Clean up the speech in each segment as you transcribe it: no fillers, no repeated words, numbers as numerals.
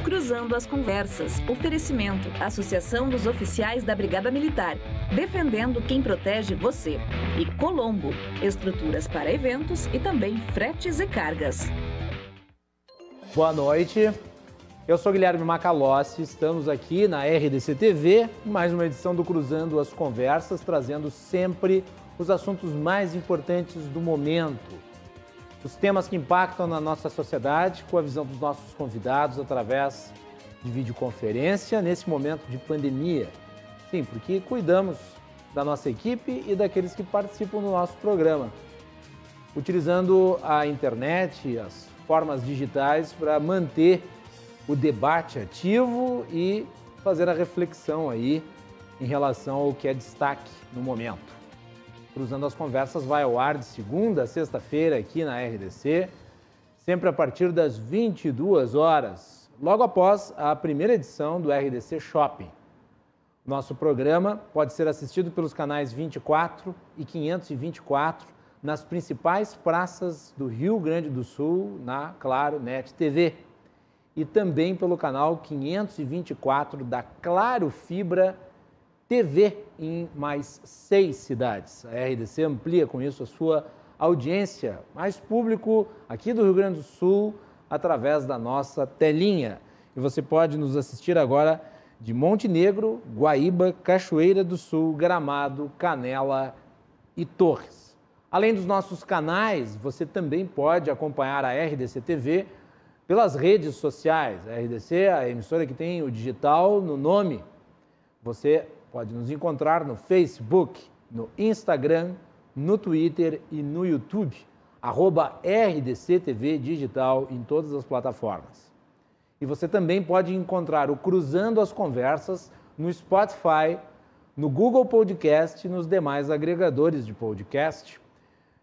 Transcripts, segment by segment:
Cruzando as Conversas. Oferecimento. Associação dos Oficiais da Brigada Militar. Defendendo quem protege você. E Colombo. Estruturas para eventos e também fretes e cargas. Boa noite. Eu sou Guilherme Macalossi. Estamos aqui na RDC TV, mais uma edição do Cruzando as Conversas, trazendo sempre os assuntos mais importantes do momento. Os temas que impactam na nossa sociedade, com a visão dos nossos convidados através de videoconferência nesse momento de pandemia. Sim, porque cuidamos da nossa equipe e daqueles que participam do nosso programa, utilizando a internet e as formas digitais para manter o debate ativo e fazer a reflexão aí em relação ao que é destaque no momento. Cruzando as Conversas vai ao ar de segunda a sexta-feira aqui na RDC, sempre a partir das 22 horas, logo após a primeira edição do RDC Shopping. Nosso programa pode ser assistido pelos canais 24 e 524 nas principais praças do Rio Grande do Sul, na Claro Net TV. E também pelo canal 524 da Claro Fibra TV em mais 6 cidades. A RDC amplia com isso a sua audiência, mais público aqui do Rio Grande do Sul, através da nossa telinha. E você pode nos assistir agora de Monte Negro, Guaíba, Cachoeira do Sul, Gramado, Canela e Torres. Além dos nossos canais, você também pode acompanhar a RDC TV pelas redes sociais. A RDC, a emissora que tem o digital no nome. Você pode nos encontrar no Facebook, no Instagram, no Twitter e no YouTube, @RDC TV Digital em todas as plataformas. E você também pode encontrar o Cruzando as Conversas no Spotify, no Google Podcast e nos demais agregadores de podcast.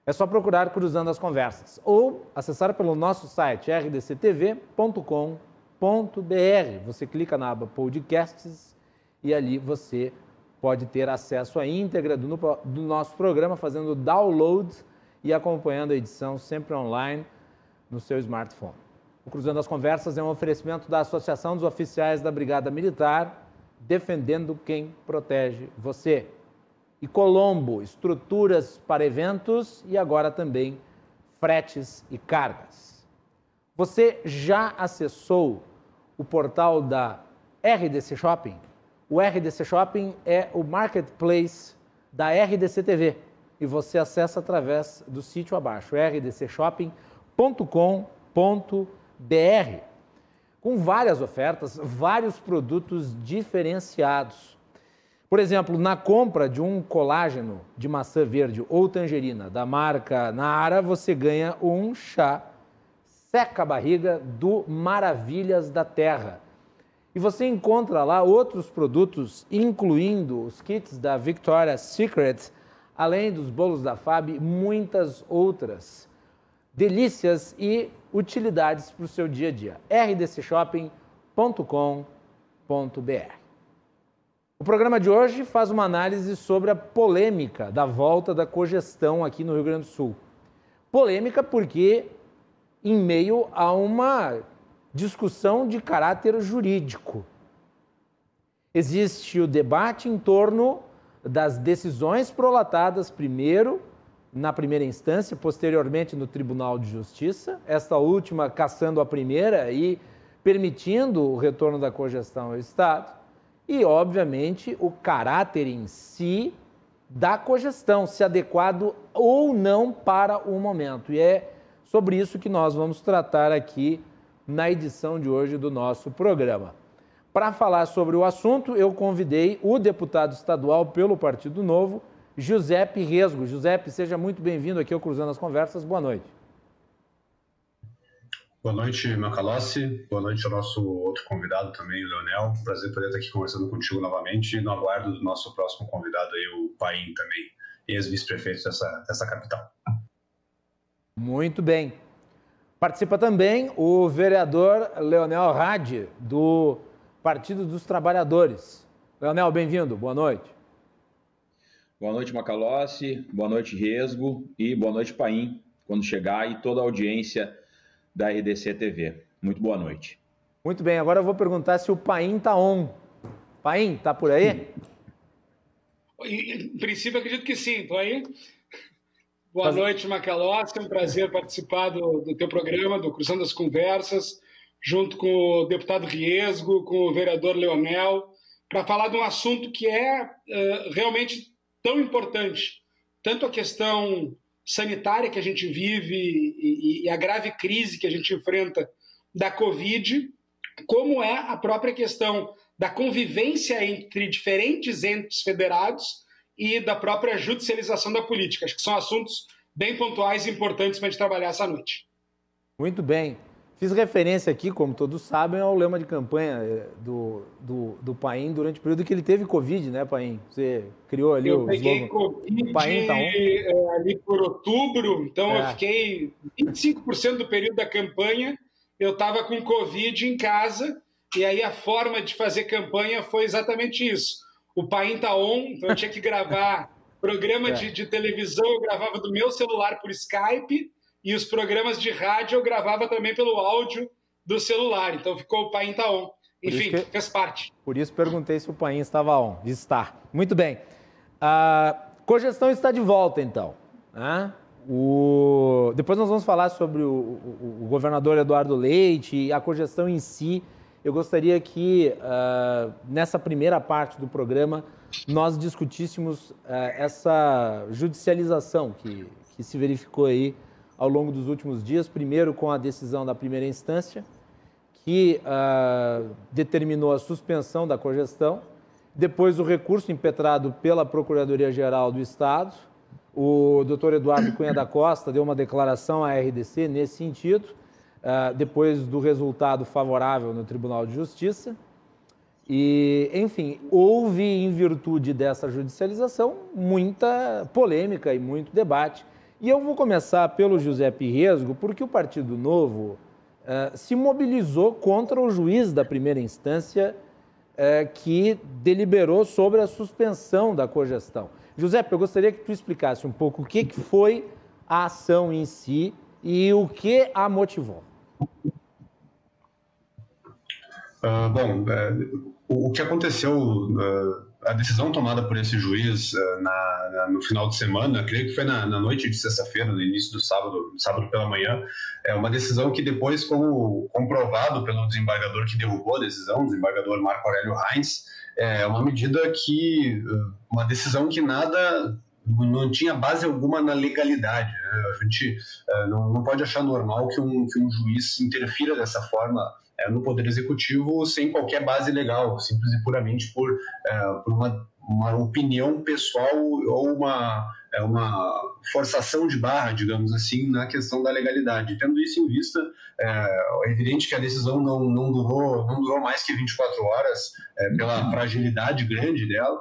É só procurar Cruzando as Conversas ou acessar pelo nosso site rdctv.com.br. Você clica na aba Podcasts e ali você pode ter acesso à íntegra do nosso programa, fazendo download e acompanhando a edição sempre online no seu smartphone. O Cruzando as Conversas é um oferecimento da Associação dos Oficiais da Brigada Militar, defendendo quem protege você. E Colombo, estruturas para eventos e agora também fretes e cargas. Você já acessou o portal da RDC Shopping? O RDC Shopping é o marketplace da RDC TV e você acessa através do sítio abaixo, rdcshopping.com.br, com várias ofertas, vários produtos diferenciados. Por exemplo, na compra de um colágeno de maçã verde ou tangerina da marca Nara, você ganha um chá seca-barriga do Maravilhas da Terra. E você encontra lá outros produtos, incluindo os kits da Victoria's Secret, além dos bolos da Fab, muitas outras delícias e utilidades para o seu dia a dia. rdcshopping.com.br. O programa de hoje faz uma análise sobre a polêmica da volta da cogestão aqui no Rio Grande do Sul. Polêmica porque, em meio a uma discussão de caráter jurídico, existe o debate em torno das decisões prolatadas primeiro na primeira instância, posteriormente no Tribunal de Justiça, esta última cassando a primeira e permitindo o retorno da cogestão ao Estado, e, obviamente, o caráter em si da cogestão, se adequado ou não para o momento. E é sobre isso que nós vamos tratar aqui na edição de hoje do nosso programa. Para falar sobre o assunto, eu convidei o deputado estadual pelo Partido Novo, Giuseppe Resgo. Giuseppe, seja muito bem-vindo aqui ao Cruzando as Conversas. Boa noite. Boa noite, Macalossi. Boa noite ao nosso outro convidado também, o Leonel. Prazer poder estar aqui conversando contigo novamente. No aguardo do nosso próximo convidado aí, o Paim também, ex-vice-prefeito dessa capital. Muito bem. Participa também o vereador Leonel Hadi, do Partido dos Trabalhadores. Leonel, bem-vindo. Boa noite. Boa noite, Macalossi. Boa noite, Resgo. E boa noite, Paim, quando chegar, e toda a audiência da RDC TV. Muito boa noite. Muito bem, agora eu vou perguntar se o Paim tá on. Paim, tá por aí? Em princípio, acredito que sim. Estou aí. Boa noite, Macalossi. É um prazer participar do teu programa, do Cruzando as Conversas, junto com o deputado Riesgo, com o vereador Leonel, para falar de um assunto que é realmente tão importante. Tanto a questão sanitária que a gente vive e a grave crise que a gente enfrenta da Covid, como é a própria questão da convivência entre diferentes entes federados e da própria judicialização da política. Acho que são assuntos bem pontuais e importantes para a gente trabalhar essa noite. Muito bem. Fiz referência aqui, como todos sabem, ao lema de campanha do Paim durante o período que ele teve Covid, né, Paim? Você criou ali o slogan. Eu peguei Covid Paim tá on. Ali por outubro, então eu fiquei 25% do período da campanha, eu estava com Covid em casa, e aí a forma de fazer campanha foi exatamente isso. O Paim tá on, então eu tinha que gravar programa de televisão, eu gravava do meu celular por Skype, e os programas de rádio eu gravava também pelo áudio do celular. Então ficou o Paim tá on. Enfim, fez parte. Por isso perguntei se o Paim estava on. Está. Muito bem. A cogestão está de volta, então. Né? Depois nós vamos falar sobre o governador Eduardo Leite e a cogestão em si. Eu gostaria que, nessa primeira parte do programa, nós discutíssemos essa judicialização que se verificou aí ao longo dos últimos dias, primeiro com a decisão da primeira instância, que determinou a suspensão da cogestão, depois o recurso impetrado pela Procuradoria-Geral do Estado. O doutor Eduardo Cunha da Costa deu uma declaração à RDC nesse sentido, depois do resultado favorável no Tribunal de Justiça. E, enfim, houve, em virtude dessa judicialização, muita polêmica e muito debate. E eu vou começar pelo Giuseppe Riesgo, porque o Partido Novo se mobilizou contra o juiz da primeira instância que deliberou sobre a suspensão da cogestão. Giuseppe, eu gostaria que tu explicasse um pouco o que foi a ação em si e o que a motivou. O que aconteceu, a decisão tomada por esse juiz no final de semana, creio que foi na noite de sexta-feira, no início do sábado pela manhã, é uma decisão que depois, como comprovado pelo desembargador que derrubou a decisão, o desembargador Marco Aurélio Reins, é uma decisão que não tinha base alguma na legalidade, né? A gente não pode achar normal que um juiz interfira dessa forma no Poder Executivo sem qualquer base legal, simples e puramente por uma opinião pessoal ou uma forçação de barra, digamos assim, na questão da legalidade. Tendo isso em vista, é evidente que a decisão não durou mais que 24 horas pela fragilidade grande dela,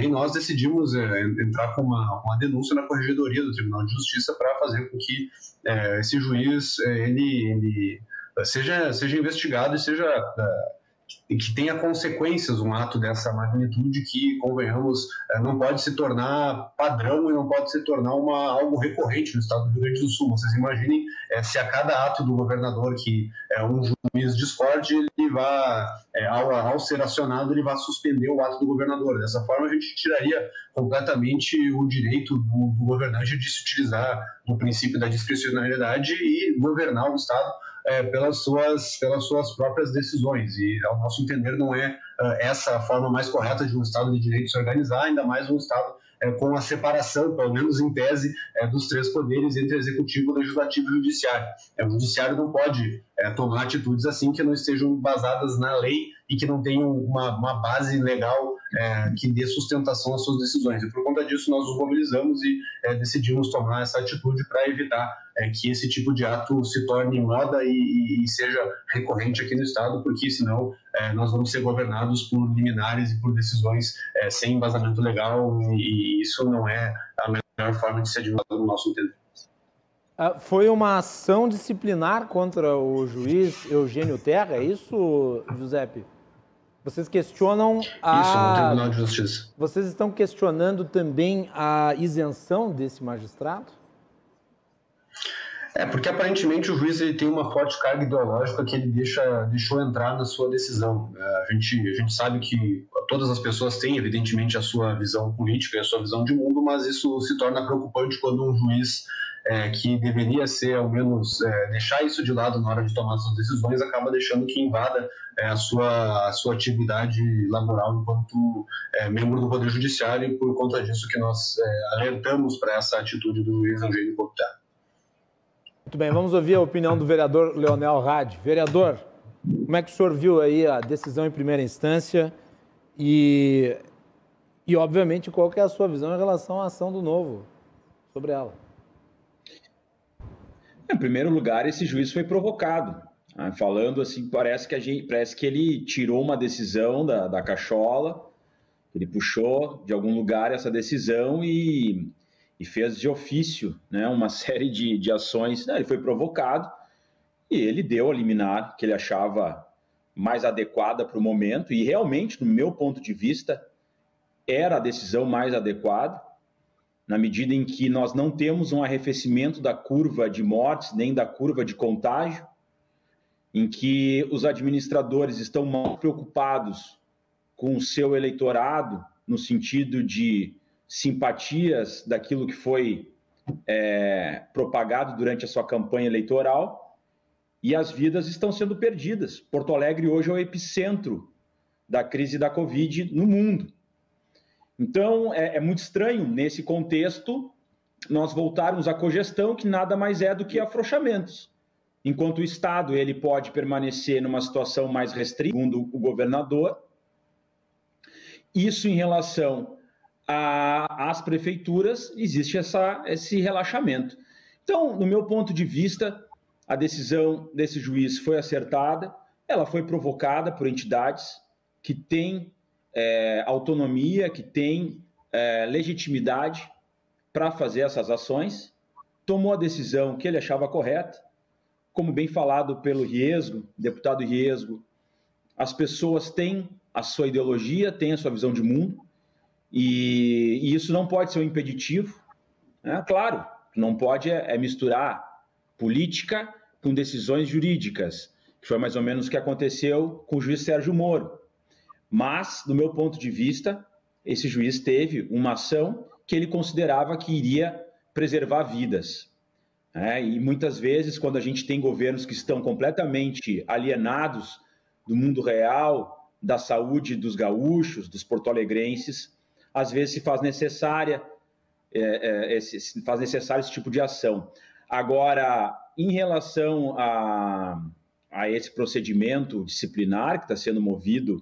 e nós decidimos entrar com uma denúncia na Corregedoria do Tribunal de Justiça para fazer com que esse juiz ele seja investigado e que tenha consequências um ato dessa magnitude que, convenhamos, não pode se tornar padrão e não pode se tornar algo recorrente no estado do Rio Grande do Sul. Vocês imaginem se a cada ato do governador que um juiz discorde, ele ao ser acionado, ele vai suspender o ato do governador. Dessa forma, a gente tiraria completamente o direito do governante de se utilizar do princípio da discricionariedade e governar o estado pelas suas próprias decisões, e ao nosso entender não é essa a forma mais correta de um Estado de Direito se organizar, ainda mais um Estado com a separação, pelo menos em tese, dos três poderes entre Executivo, Legislativo e Judiciário. O Judiciário não pode tomar atitudes assim que não estejam basadas na lei e que não tenham uma base legal que dê sustentação às suas decisões. E por conta disso nós nos mobilizamos e decidimos tomar essa atitude para evitar que esse tipo de ato se torne moda e seja recorrente aqui no Estado, porque senão nós vamos ser governados por liminares e por decisões sem embasamento legal, e isso não é a melhor forma de ser administrado no nosso entender. Foi uma ação disciplinar contra o juiz Eugênio Terra, é isso, Giuseppe? Vocês questionam Isso, no Tribunal de Justiça. Vocês estão questionando também a isenção desse magistrado? Porque aparentemente o juiz ele tem uma forte carga ideológica que ele deixou entrar na sua decisão. A gente sabe que todas as pessoas têm, evidentemente, a sua visão política e a sua visão de mundo, mas isso se torna preocupante quando um juiz que deveria ser, ao menos, deixar isso de lado na hora de tomar suas decisões, acaba deixando que invada a sua atividade laboral enquanto membro do Poder Judiciário, e por conta disso que nós alertamos para essa atitude do juiz Eugênio Couto Terra. Muito bem, vamos ouvir a opinião do vereador Leonel Rade. Vereador, como é que o senhor viu aí a decisão em primeira instância e obviamente, qual que é a sua visão em relação à ação do Novo sobre ela? Em primeiro lugar, esse juiz foi provocado. Falando assim, parece que ele tirou uma decisão da cachola, ele puxou de algum lugar essa decisão e fez de ofício, né, uma série de ações. Ele foi provocado e ele deu a liminar que ele achava mais adequada para o momento, e realmente, no meu ponto de vista, era a decisão mais adequada, na medida em que nós não temos um arrefecimento da curva de mortes, nem da curva de contágio, em que os administradores estão mal preocupados com o seu eleitorado, no sentido de simpatias daquilo que foi propagado durante a sua campanha eleitoral, e as vidas estão sendo perdidas. Porto Alegre hoje é o epicentro da crise da Covid no mundo. Então, é muito estranho, nesse contexto, nós voltarmos à cogestão, que nada mais é do que afrouxamentos. Enquanto o Estado ele pode permanecer numa situação mais restrita, segundo o governador, isso em relação às prefeituras, existe esse relaxamento. Então, no meu ponto de vista, a decisão desse juiz foi acertada, ela foi provocada por entidades que têm autonomia, que têm legitimidade para fazer essas ações, tomou a decisão que ele achava correta, como bem falado pelo Riesgo, deputado Riesgo, as pessoas têm a sua ideologia, têm a sua visão de mundo, e isso não pode ser um impeditivo, né? Claro, não pode misturar política com decisões jurídicas, que foi mais ou menos o que aconteceu com o juiz Sérgio Moro. Mas, do meu ponto de vista, esse juiz teve uma ação que ele considerava que iria preservar vidas. E muitas vezes, quando a gente tem governos que estão completamente alienados do mundo real, da saúde dos gaúchos, dos porto-alegrenses, às vezes se faz necessário esse tipo de ação. Agora, em relação a esse procedimento disciplinar que está sendo movido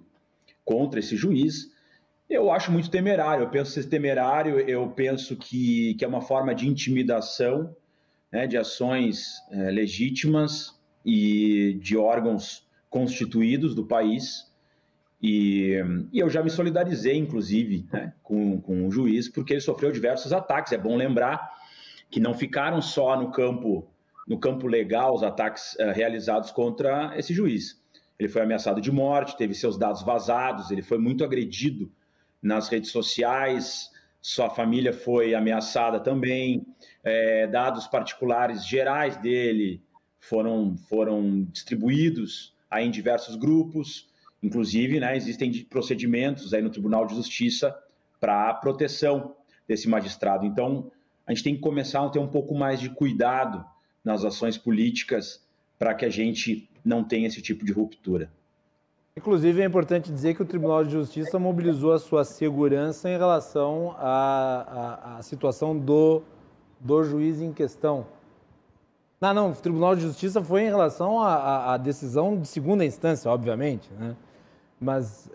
contra esse juiz, eu acho muito temerário. Eu penso ser temerário, eu penso que é uma forma de intimidação, né, de ações legítimas e de órgãos constituídos do país. E eu já me solidarizei, inclusive, né, com o juiz, porque ele sofreu diversos ataques. É bom lembrar que não ficaram só no campo legal os ataques realizados contra esse juiz. Ele foi ameaçado de morte, teve seus dados vazados, ele foi muito agredido nas redes sociais, sua família foi ameaçada também, dados particulares gerais dele foram distribuídos aí em diversos grupos, inclusive, né, existem procedimentos aí no Tribunal de Justiça para a proteção desse magistrado. Então, a gente tem que começar a ter um pouco mais de cuidado nas ações políticas para que a gente não tenha esse tipo de ruptura. Inclusive, é importante dizer que o Tribunal de Justiça mobilizou a sua segurança em relação à situação do juiz em questão. Não, o Tribunal de Justiça foi em relação à decisão de segunda instância, obviamente, né? Mas...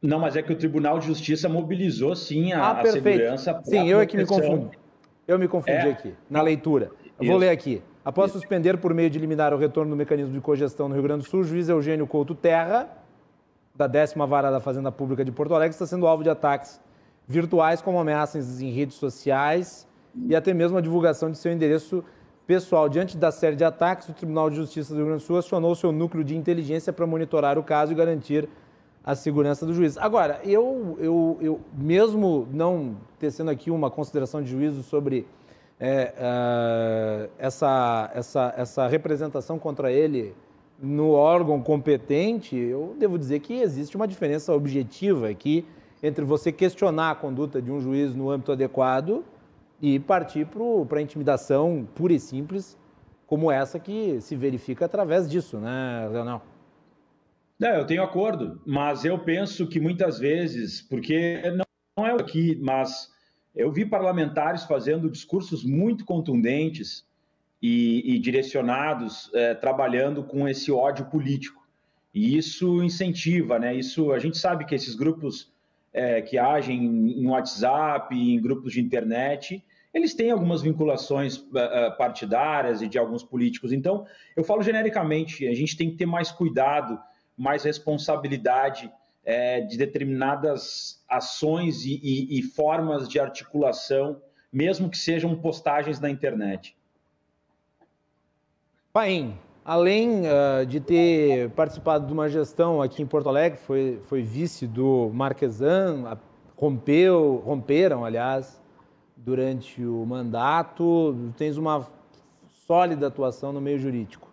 Não, mas é que o Tribunal de Justiça mobilizou, sim, a segurança. Sim, eu é que me confundi. Eu me confundi aqui, na leitura. Eu vou ler aqui. Após suspender por meio de liminar o retorno do mecanismo de cogestão no Rio Grande do Sul, o juiz Eugênio Couto Terra, da 10ª Vara da Fazenda Pública de Porto Alegre, está sendo alvo de ataques virtuais, como ameaças em redes sociais e até mesmo a divulgação de seu endereço pessoal. Diante da série de ataques, o Tribunal de Justiça do Rio Grande do Sul acionou seu núcleo de inteligência para monitorar o caso e garantir a segurança do juiz. Agora, eu mesmo não tecendo aqui uma consideração de juízo sobre essa representação contra ele no órgão competente, eu devo dizer que existe uma diferença objetiva aqui entre você questionar a conduta de um juiz no âmbito adequado e partir para a intimidação pura e simples, como essa que se verifica através disso, né, Leonel? Eu tenho acordo, mas eu penso que muitas vezes, porque não é aqui, mas eu vi parlamentares fazendo discursos muito contundentes e direcionados, trabalhando com esse ódio político. E isso incentiva, né? Isso, a gente sabe que esses grupos que agem em WhatsApp, em grupos de internet, eles têm algumas vinculações partidárias e de alguns políticos. Então, eu falo genericamente, a gente tem que ter mais cuidado, mais responsabilidade de determinadas ações e formas de articulação, mesmo que sejam postagens na internet. Paim, além de ter participado de uma gestão aqui em Porto Alegre, foi vice do Marquesan, romperam, aliás, durante o mandato, tens uma sólida atuação no meio jurídico.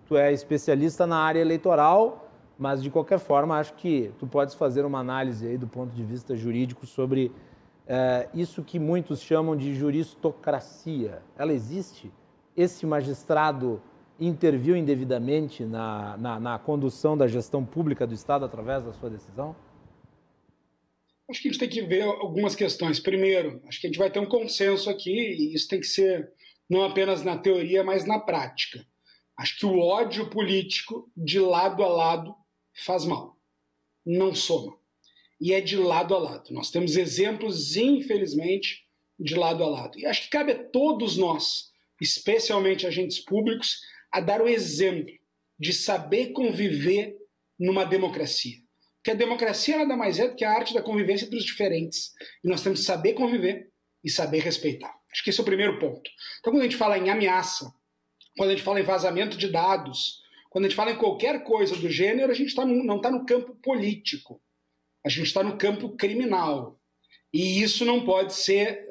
Tu é especialista na área eleitoral, mas de qualquer forma acho que tu podes fazer uma análise aí do ponto de vista jurídico sobre isso que muitos chamam de juristocracia. Ela existe? Esse magistrado interviu indevidamente na condução da gestão pública do Estado através da sua decisão? Acho que a gente tem que ver algumas questões. Primeiro, acho que a gente vai ter um consenso aqui, e isso tem que ser não apenas na teoria, mas na prática. Acho que o ódio político, de lado a lado, faz mal, não soma. E é de lado a lado. Nós temos exemplos, infelizmente, de lado a lado. E acho que cabe a todos nós, especialmente agentes públicos, a dar o exemplo de saber conviver numa democracia. Porque a democracia nada mais é do que a arte da convivência entre os diferentes. E nós temos que saber conviver e saber respeitar. Acho que esse é o primeiro ponto. Então, quando a gente fala em ameaça, quando a gente fala em vazamento de dados, quando a gente fala em qualquer coisa do gênero, a gente não está no campo político. A gente está no campo criminal. E isso não pode ser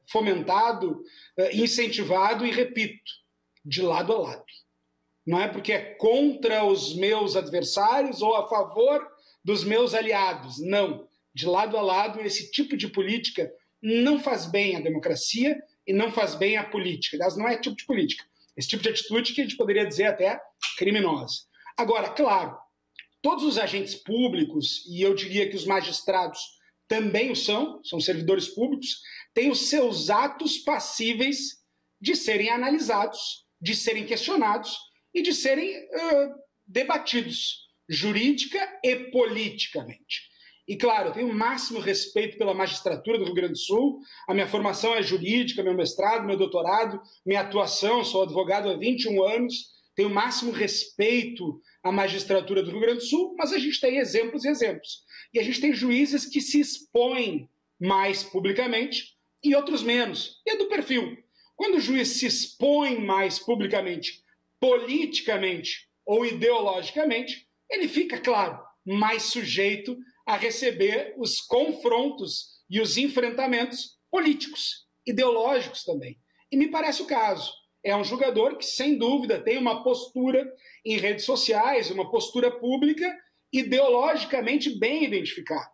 fomentado, incentivado e, repito, de lado a lado. Não é porque é contra os meus adversários ou a favor dos meus aliados. Não. De lado a lado, esse tipo de política não faz bem à democracia e não faz bem à política. Aliás, não é tipo de política. Esse tipo de atitude que a gente poderia dizer até criminosa. Agora, claro, todos os agentes públicos, e eu diria que os magistrados também o são servidores públicos, têm os seus atos passíveis de serem analisados, de serem questionados e de serem debatidos jurídica e politicamente. E, claro, eu tenho o máximo respeito pela magistratura do Rio Grande do Sul. A minha formação é jurídica, meu mestrado, meu doutorado, minha atuação, sou advogado há 21 anos, tenho o máximo respeito à magistratura do Rio Grande do Sul, mas a gente tem exemplos e exemplos. E a gente tem juízes que se expõem mais publicamente e outros menos. E é do perfil. Quando o juiz se expõe mais publicamente, politicamente ou ideologicamente, ele fica, claro, mais sujeito a receber os confrontos e os enfrentamentos políticos, ideológicos também. E me parece o caso. É um julgador que, sem dúvida, tem uma postura em redes sociais, uma postura pública ideologicamente bem identificado.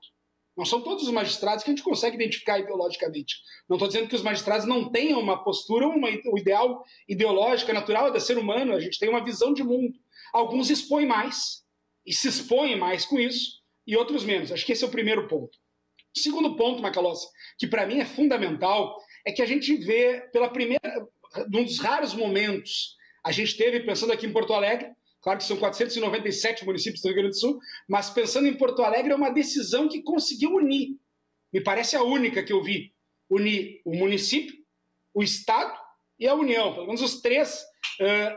Não são todos os magistrados que a gente consegue identificar ideologicamente. Não estou dizendo que os magistrados não tenham uma postura, o ideal ideológico natural do ser humano. A gente tem uma visão de mundo. Alguns expõem mais e se expõem mais com isso, e outros menos. Acho que esse é o primeiro ponto. O segundo ponto, Macalossi, que para mim é fundamental, é que a gente vê num dos raros momentos, a gente teve, pensando aqui em Porto Alegre, claro que são 497 municípios do Rio Grande do Sul, mas pensando em Porto Alegre, é uma decisão que conseguiu unir. Me parece a única que eu vi. Unir o município, o Estado e a União. Pelo menos os três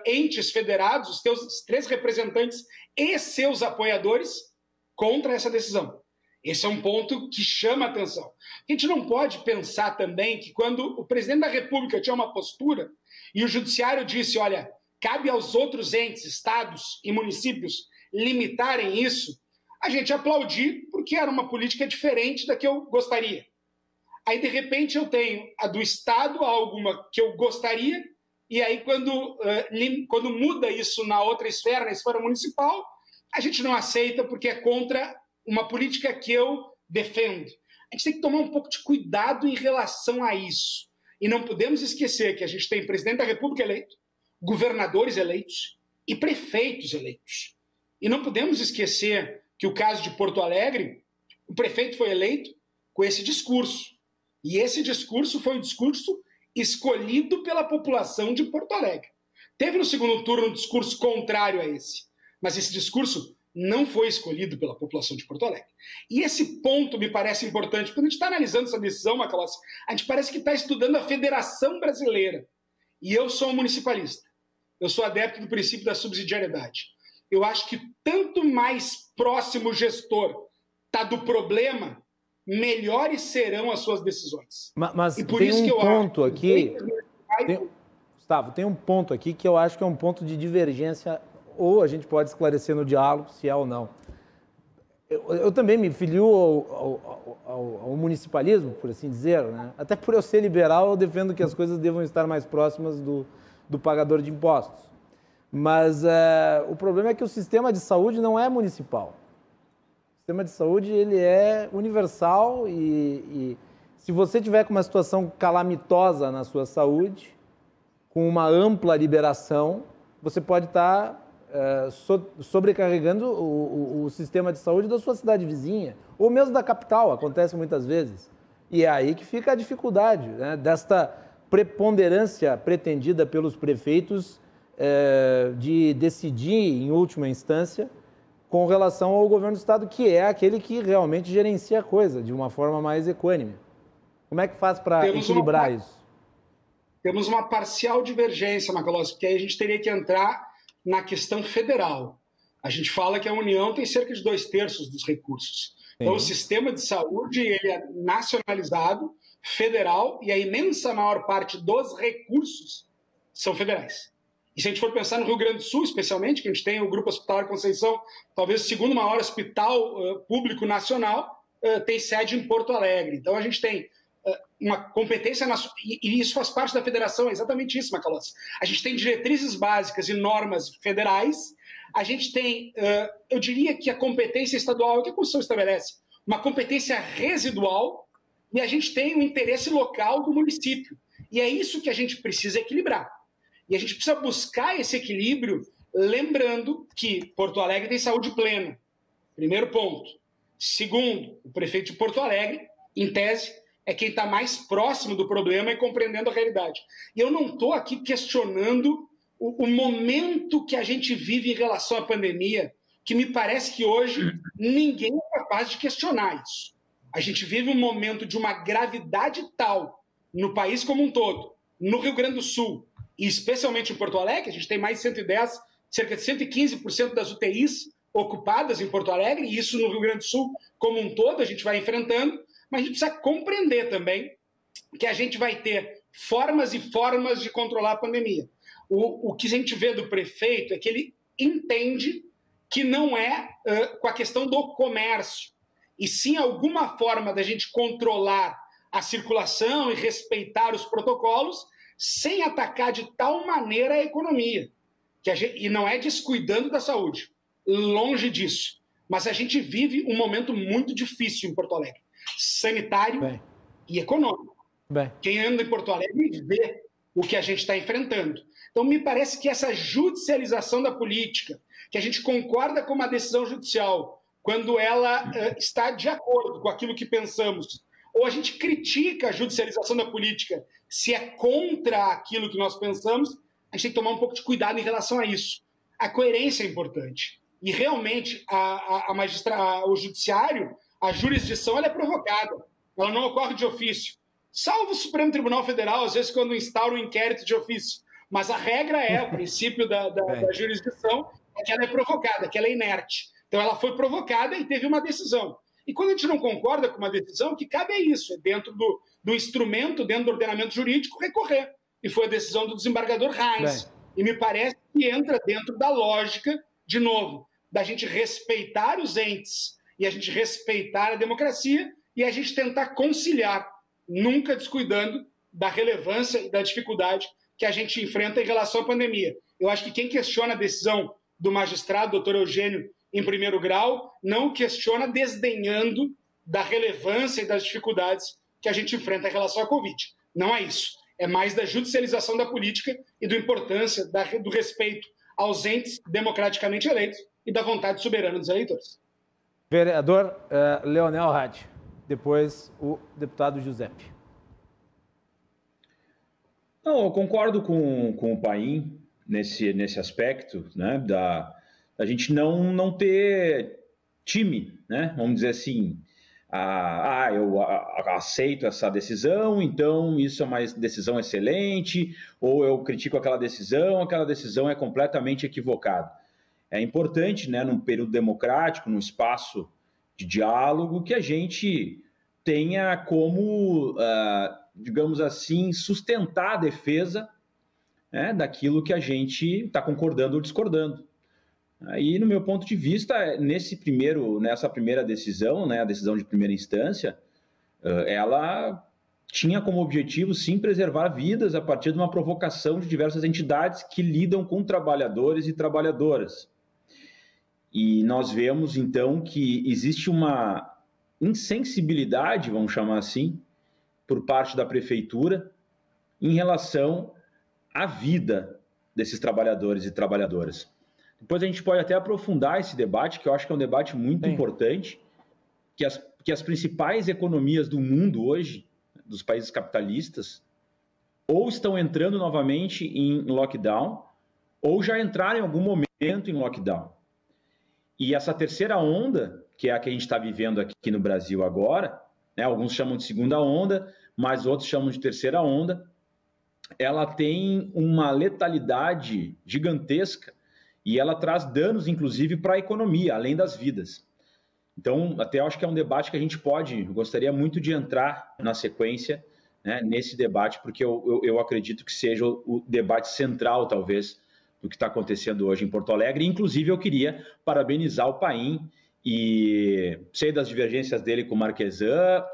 entes federados, os três representantes e seus apoiadores contra essa decisão. Esse é um ponto que chama a atenção. A gente não pode pensar também que quando o presidente da República tinha uma postura e o judiciário disse, olha, cabe aos outros entes, estados e municípios limitarem isso, a gente aplaudir porque era uma política diferente da que eu gostaria. Aí, de repente, eu tenho a do Estado, alguma que eu gostaria, e aí, quando muda isso na outra esfera, na esfera municipal, a gente não aceita porque é contra uma política que eu defendo. A gente tem que tomar um pouco de cuidado em relação a isso. E não podemos esquecer que a gente tem presidente da República eleito, governadores eleitos e prefeitos eleitos. E não podemos esquecer que o caso de Porto Alegre, o prefeito foi eleito com esse discurso. E esse discurso foi um discurso escolhido pela população de Porto Alegre. Teve no segundo turno um discurso contrário a esse, mas esse discurso não foi escolhido pela população de Porto Alegre. E esse ponto me parece importante. Quando a gente está analisando essa decisão, Macalossi, a gente parece que está estudando a Federação Brasileira. E eu sou um municipalista. Eu sou adepto do princípio da subsidiariedade. Eu acho que tanto mais próximo o gestor está do problema, melhores serão as suas decisões. Mas e por tem isso um que eu ponto acho aqui, Gustavo, tem um ponto aqui que eu acho que é um ponto de divergência, ou a gente pode esclarecer no diálogo se é ou não. Eu também me filio ao municipalismo, por assim dizer, né? Até por eu ser liberal, eu defendo que as coisas devam estar mais próximas do pagador de impostos. Mas o problema é que o sistema de saúde não é municipal. O sistema de saúde ele é universal e se você tiver com uma situação calamitosa na sua saúde, com uma ampla liberação, você pode estar sobrecarregando o sistema de saúde da sua cidade vizinha, ou mesmo da capital, acontece muitas vezes. E é aí que fica a dificuldade, né, desta preponderância pretendida pelos prefeitos de decidir, em última instância, com relação ao governo do Estado, que é aquele que realmente gerencia a coisa de uma forma mais equânime. Como é que faz para equilibrar isso? Temos uma parcial divergência, Macalossi, porque aí a gente teria que entrar na questão federal. A gente fala que a União tem cerca de 2/3 dos recursos. Sim. Então, o sistema de saúde ele é nacionalizado, federal, e a imensa maior parte dos recursos são federais. E se a gente for pensar no Rio Grande do Sul, especialmente, que a gente tem o Grupo Hospitalar Conceição, talvez o segundo maior hospital público nacional, tem sede em Porto Alegre. Então, a gente tem uma competência nacional, e isso faz parte da federação, é exatamente isso, Macalossi. A gente tem diretrizes básicas e normas federais, a gente tem, eu diria que a competência estadual, é o que a Constituição estabelece, uma competência residual, e a gente tem o interesse local do município. E é isso que a gente precisa equilibrar. E a gente precisa buscar esse equilíbrio, lembrando que Porto Alegre tem saúde plena. Primeiro ponto. Segundo, o prefeito de Porto Alegre, em tese, é quem está mais próximo do problema e compreendendo a realidade. E eu não estou aqui questionando o momento que a gente vive em relação à pandemia, que me parece que hoje ninguém é capaz de questionar isso. A gente vive um momento de uma gravidade tal no país como um todo, no Rio Grande do Sul, e especialmente em Porto Alegre, a gente tem mais de 110, cerca de 115% das UTIs ocupadas em Porto Alegre, e isso no Rio Grande do Sul como um todo a gente vai enfrentando, mas a gente precisa compreender também que a gente vai ter formas e formas de controlar a pandemia. O que a gente vê do prefeito é que ele entende que não é com a questão do comércio, e sim alguma forma da gente controlar a circulação e respeitar os protocolos sem atacar de tal maneira a economia. E não é descuidando da saúde, longe disso. Mas a gente vive um momento muito difícil em Porto Alegre, sanitário e econômico. Quem anda em Porto Alegre vê o que a gente está enfrentando. Então, me parece que essa judicialização da política, que a gente concorda com uma decisão judicial quando ela está de acordo com aquilo que pensamos, ou a gente critica a judicialização da política se é contra aquilo que nós pensamos, a gente tem que tomar um pouco de cuidado em relação a isso. A coerência é importante. E, realmente, o judiciário, a jurisdição, ela é provocada. Ela não ocorre de ofício. Salvo o Supremo Tribunal Federal, às vezes, quando instaura um inquérito de ofício. Mas a regra o princípio da jurisdição, é que ela é provocada, que ela é inerte. Então, ela foi provocada e teve uma decisão. E quando a gente não concorda com uma decisão, o que cabe é isso, é dentro do instrumento, dentro do ordenamento jurídico, recorrer. E foi a decisão do desembargador Reins. E me parece que entra dentro da lógica, de novo, da gente respeitar os entes e a gente respeitar a democracia e a gente tentar conciliar nunca descuidando da relevância e da dificuldade que a gente enfrenta em relação à pandemia. Eu acho que quem questiona a decisão do magistrado, doutor Eugênio, em primeiro grau, não questiona desdenhando da relevância e das dificuldades que a gente enfrenta em relação à Covid. Não é isso. É mais da judicialização da política e da importância do respeito aos entes democraticamente eleitos e da vontade soberana dos eleitores. Vereador Leonel Hadi, depois o deputado Giuseppe. Não, eu concordo com o Paim nesse aspecto, né, da gente não ter time, né, vamos dizer assim, eu aceito essa decisão, então isso é uma decisão excelente, ou eu critico aquela decisão é completamente equivocada. É importante, né, num período democrático, num espaço de diálogo, que a gente tenha como, digamos assim, sustentar a defesa, né, daquilo que a gente está concordando ou discordando. Aí, no meu ponto de vista, nessa primeira decisão, né, a decisão de primeira instância, ela tinha como objetivo, sim, preservar vidas a partir de uma provocação de diversas entidades que lidam com trabalhadores e trabalhadoras. E nós vemos, então, que existe uma insensibilidade, vamos chamar assim, por parte da prefeitura em relação à vida desses trabalhadores e trabalhadoras. Depois a gente pode até aprofundar esse debate, que eu acho que é um debate muito importante, que as principais economias do mundo hoje, dos países capitalistas, ou estão entrando novamente em lockdown, ou já entraram em algum momento em lockdown. E essa terceira onda, que é a que a gente está vivendo aqui no Brasil agora, né, alguns chamam de segunda onda, mas outros chamam de terceira onda, ela tem uma letalidade gigantesca e ela traz danos, inclusive, para a economia, além das vidas. Então, até acho que é um debate que a gente gostaria muito de entrar na sequência, né, nesse debate, porque eu acredito que seja o debate central, talvez, do que está acontecendo hoje em Porto Alegre. Inclusive, eu queria parabenizar o Paim, e sei das divergências dele com o Marquesan,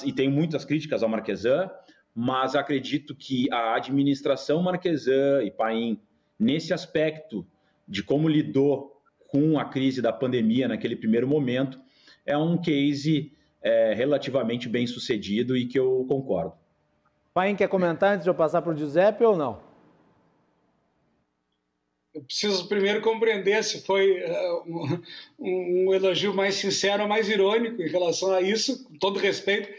e tenho muitas críticas ao Marquesan, mas acredito que a administração Marquesan e Paim, nesse aspecto de como lidou com a crise da pandemia naquele primeiro momento, é um case relativamente bem sucedido e que eu concordo. Paim, quer comentar antes de eu passar para o Giuseppe ou não? Eu preciso primeiro compreender se foi um elogio mais sincero ou mais irônico em relação a isso, com todo respeito.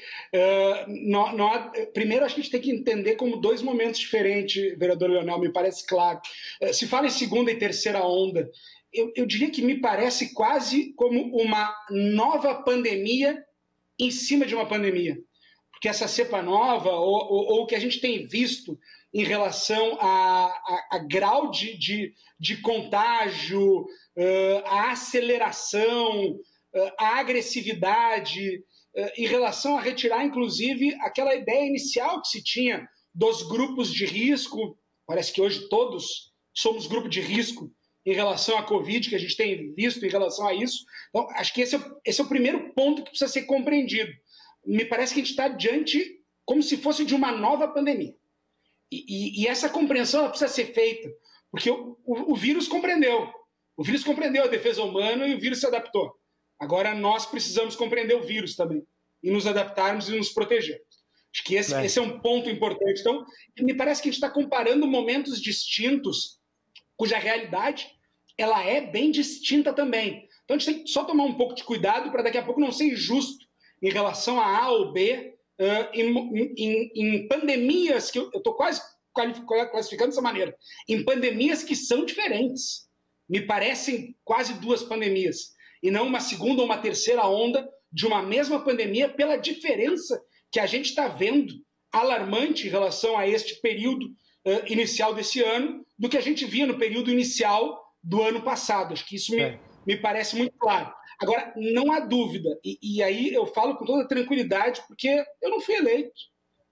Primeiro, a gente tem que entender como dois momentos diferentes, vereador Leonel, me parece claro. Se fala em segunda e terceira onda, eu diria que me parece quase como uma nova pandemia em cima de uma pandemia. Porque essa cepa nova, ou o que a gente tem visto em relação a grau de contágio, a aceleração, a agressividade, em relação a retirar, inclusive, aquela ideia inicial que se tinha dos grupos de risco. Parece que hoje todos somos grupo de risco em relação à Covid, que a gente tem visto em relação a isso. Então, acho que esse é o primeiro ponto que precisa ser compreendido. Me parece que a gente está diante como se fosse de uma nova pandemia. E essa compreensão ela precisa ser feita, porque o vírus compreendeu. O vírus compreendeu a defesa humana e o vírus se adaptou. Agora nós precisamos compreender o vírus também, e nos adaptarmos e nos protegermos. Acho que esse é um ponto importante. Então, me parece que a gente está comparando momentos distintos, cuja realidade ela é bem distinta também. Então a gente tem que só tomar um pouco de cuidado para daqui a pouco não ser injusto em relação a A ou B, em pandemias que eu estou quase classificando dessa maneira, em pandemias que são diferentes. Me parecem quase duas pandemias, e não uma segunda ou uma terceira onda de uma mesma pandemia, pela diferença que a gente está vendo, alarmante em relação a este período inicial desse ano, do que a gente via no período inicial do ano passado. Acho que isso me parece muito claro. Agora, não há dúvida, e aí eu falo com toda tranquilidade, porque eu não fui eleito.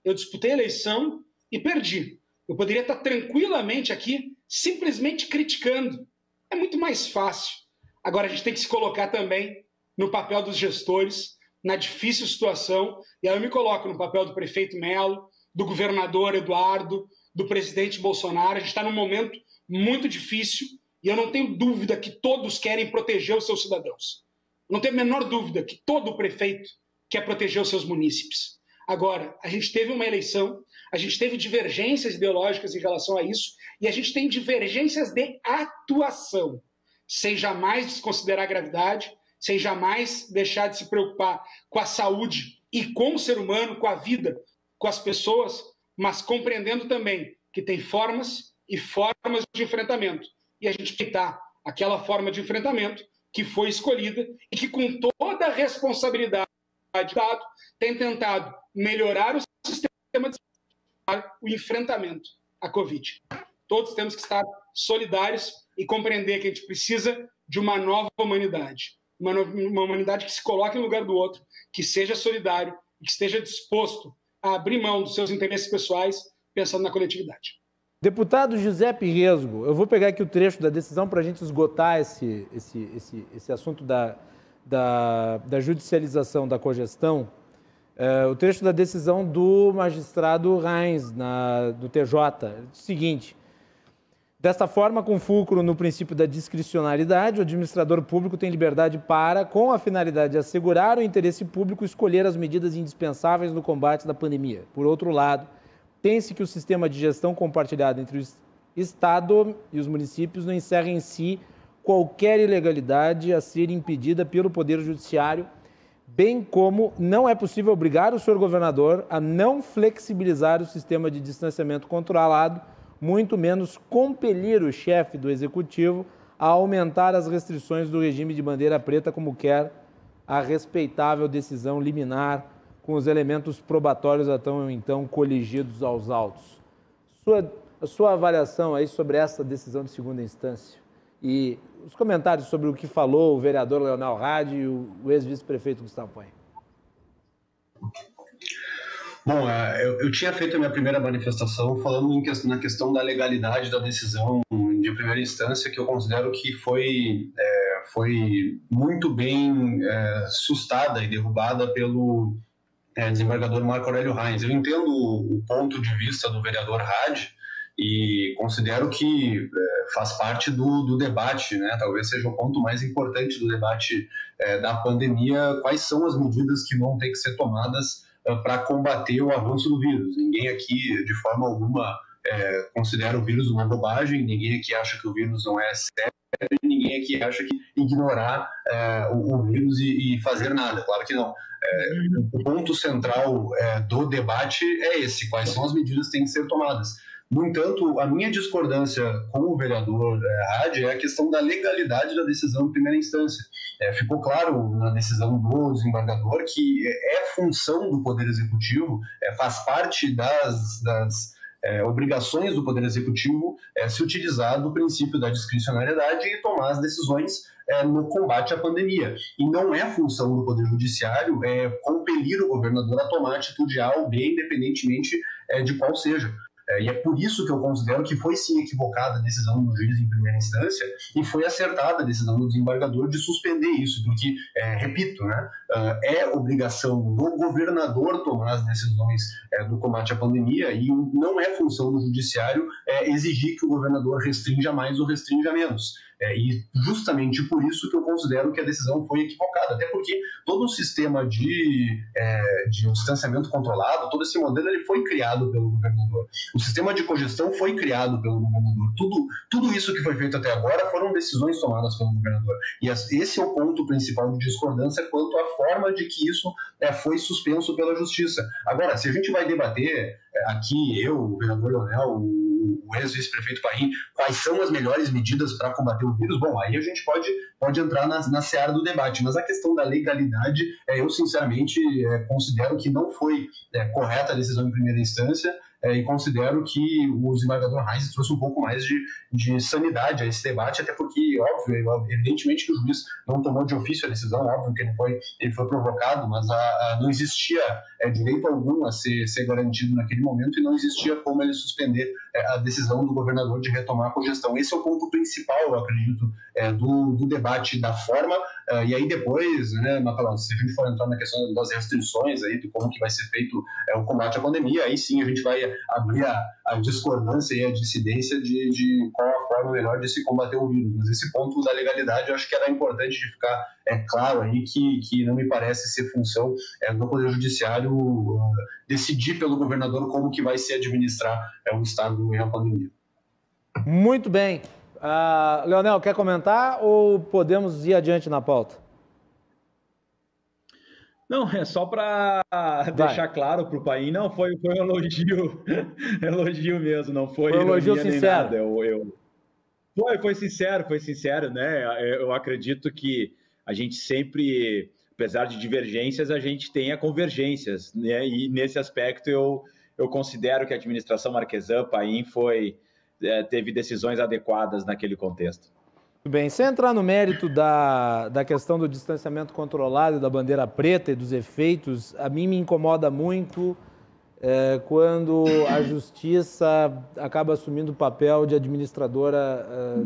Eu disputei a eleição e perdi. Eu poderia estar tranquilamente aqui, simplesmente criticando. É muito mais fácil. Agora, a gente tem que se colocar também no papel dos gestores na difícil situação, e aí eu me coloco no papel do prefeito Melo, do governador Eduardo, do presidente Bolsonaro. A gente está num momento muito difícil e eu não tenho dúvida que todos querem proteger os seus cidadãos. Não tenho a menor dúvida que todo prefeito quer proteger os seus munícipes. Agora, a gente teve uma eleição, a gente teve divergências ideológicas em relação a isso e a gente tem divergências de atuação, sem jamais desconsiderar a gravidade, sem jamais deixar de se preocupar com a saúde e com o ser humano, com a vida, com as pessoas, mas compreendendo também que tem formas e formas de enfrentamento. E a gente respeitar aquela forma de enfrentamento que foi escolhida e que, com toda a responsabilidade, tem tentado melhorar o sistema de o enfrentamento à Covid. Todos temos que estar solidários e compreender que a gente precisa de uma nova humanidade. Uma humanidade que se coloque no lugar do outro, que seja solidário e que esteja disposto a abrir mão dos seus interesses pessoais pensando na coletividade. Deputado Giuseppe Resgo, eu vou pegar aqui o trecho da decisão para a gente esgotar esse assunto da judicialização da cogestão. O trecho da decisão do magistrado Reins, do TJ, o seguinte: desta forma, com fulcro no princípio da discricionariedade, o administrador público tem liberdade para, com a finalidade de assegurar o interesse público, escolher as medidas indispensáveis no combate da pandemia. Por outro lado, pense que o sistema de gestão compartilhado entre o Estado e os municípios não encerra em si qualquer ilegalidade a ser impedida pelo Poder Judiciário, bem como não é possível obrigar o senhor governador a não flexibilizar o sistema de distanciamento controlado, muito menos compelir o chefe do Executivo a aumentar as restrições do regime de bandeira preta, como quer a respeitável decisão liminar, com os elementos probatórios então coligidos aos autos. A sua avaliação aí sobre essa decisão de segunda instância e os comentários sobre o que falou o vereador Leonel Hadi e o ex-vice-prefeito Gustavo Paim. Bom, eu tinha feito a minha primeira manifestação falando na questão da legalidade da decisão de primeira instância, que eu considero que foi muito bem sustada e derrubada pelo desembargador Marco Aurélio Reins. Eu entendo o ponto de vista do vereador Hadi e considero que faz parte do debate, né? Talvez seja o ponto mais importante do debate da pandemia, quais são as medidas que vão ter que ser tomadas para combater o avanço do vírus. Ninguém aqui, de forma alguma, considera o vírus uma bobagem, ninguém aqui acha que o vírus não é sério, ninguém aqui acha que ignorar o vírus e fazer nada, claro que não. O ponto central do debate é esse: quais são as medidas que têm que ser tomadas. No entanto, a minha discordância com o vereador Hadi é a questão da legalidade da decisão em primeira instância. Ficou claro na decisão do desembargador que é função do Poder Executivo, faz parte das obrigações do Poder Executivo se utilizar do princípio da discricionariedade e tomar as decisões no combate à pandemia. E não é função do Poder Judiciário compelir o governador a tomar atitude A ou B, independentemente de qual seja. E é por isso que eu considero que foi sim equivocada a decisão do juiz em primeira instância e foi acertada a decisão do desembargador de suspender isso, porque, repito, né, é obrigação do governador tomar as decisões do combate à pandemia e não é função do judiciário exigir que o governador restrinja mais ou restrinja menos. E justamente por isso que eu considero que a decisão foi equivocada, até porque todo o sistema de distanciamento controlado, todo esse modelo, ele foi criado pelo governador. O sistema de cogestão foi criado pelo governador. Tudo isso que foi feito até agora foram decisões tomadas pelo governador. E esse é o ponto principal de discordância quanto à forma de que isso foi suspenso pela Justiça. Agora, se a gente vai debater aqui, eu, o vereador Leonel, o ex-vice-prefeito Paim, quais são as melhores medidas para combater o vírus, bom, aí a gente pode entrar na seara do debate, mas a questão da legalidade, eu sinceramente considero que não foi correta a decisão em primeira instância, e considero que o desembargador Reis trouxe um pouco mais de sanidade a esse debate, até porque, óbvio, evidentemente que o juiz não tomou de ofício a decisão, óbvio que ele foi provocado, mas não existia direito algum a ser garantido naquele momento e não existia como ele suspender a decisão do governador de retomar a cogestão. Esse é o ponto principal, eu acredito, do debate da forma, e aí depois, né, se a gente for entrar na questão das restrições, aí, de como que vai ser feito o combate à pandemia, aí sim a gente vai abrir a discordância e a dissidência de qual a forma melhor de se combater o vírus. Mas esse ponto da legalidade eu acho que era importante de ficar claro aí que não me parece ser função do Poder Judiciário decidir pelo governador como que vai se administrar o Estado em a pandemia. Muito bem. Leonel, quer comentar ou podemos ir adiante na pauta? Não, é só para deixar claro para o Paim, não, foi um elogio, elogio mesmo, não foi um elogio sincero. Foi sincero, né? Eu acredito que a gente sempre, apesar de divergências, a gente tenha convergências, né? E nesse aspecto eu considero que a administração Marquesan, Paim, teve decisões adequadas naquele contexto. Muito bem, sem entrar no mérito da questão do distanciamento controlado, da bandeira preta e dos efeitos, a mim me incomoda muito quando a justiça acaba assumindo o papel de administradora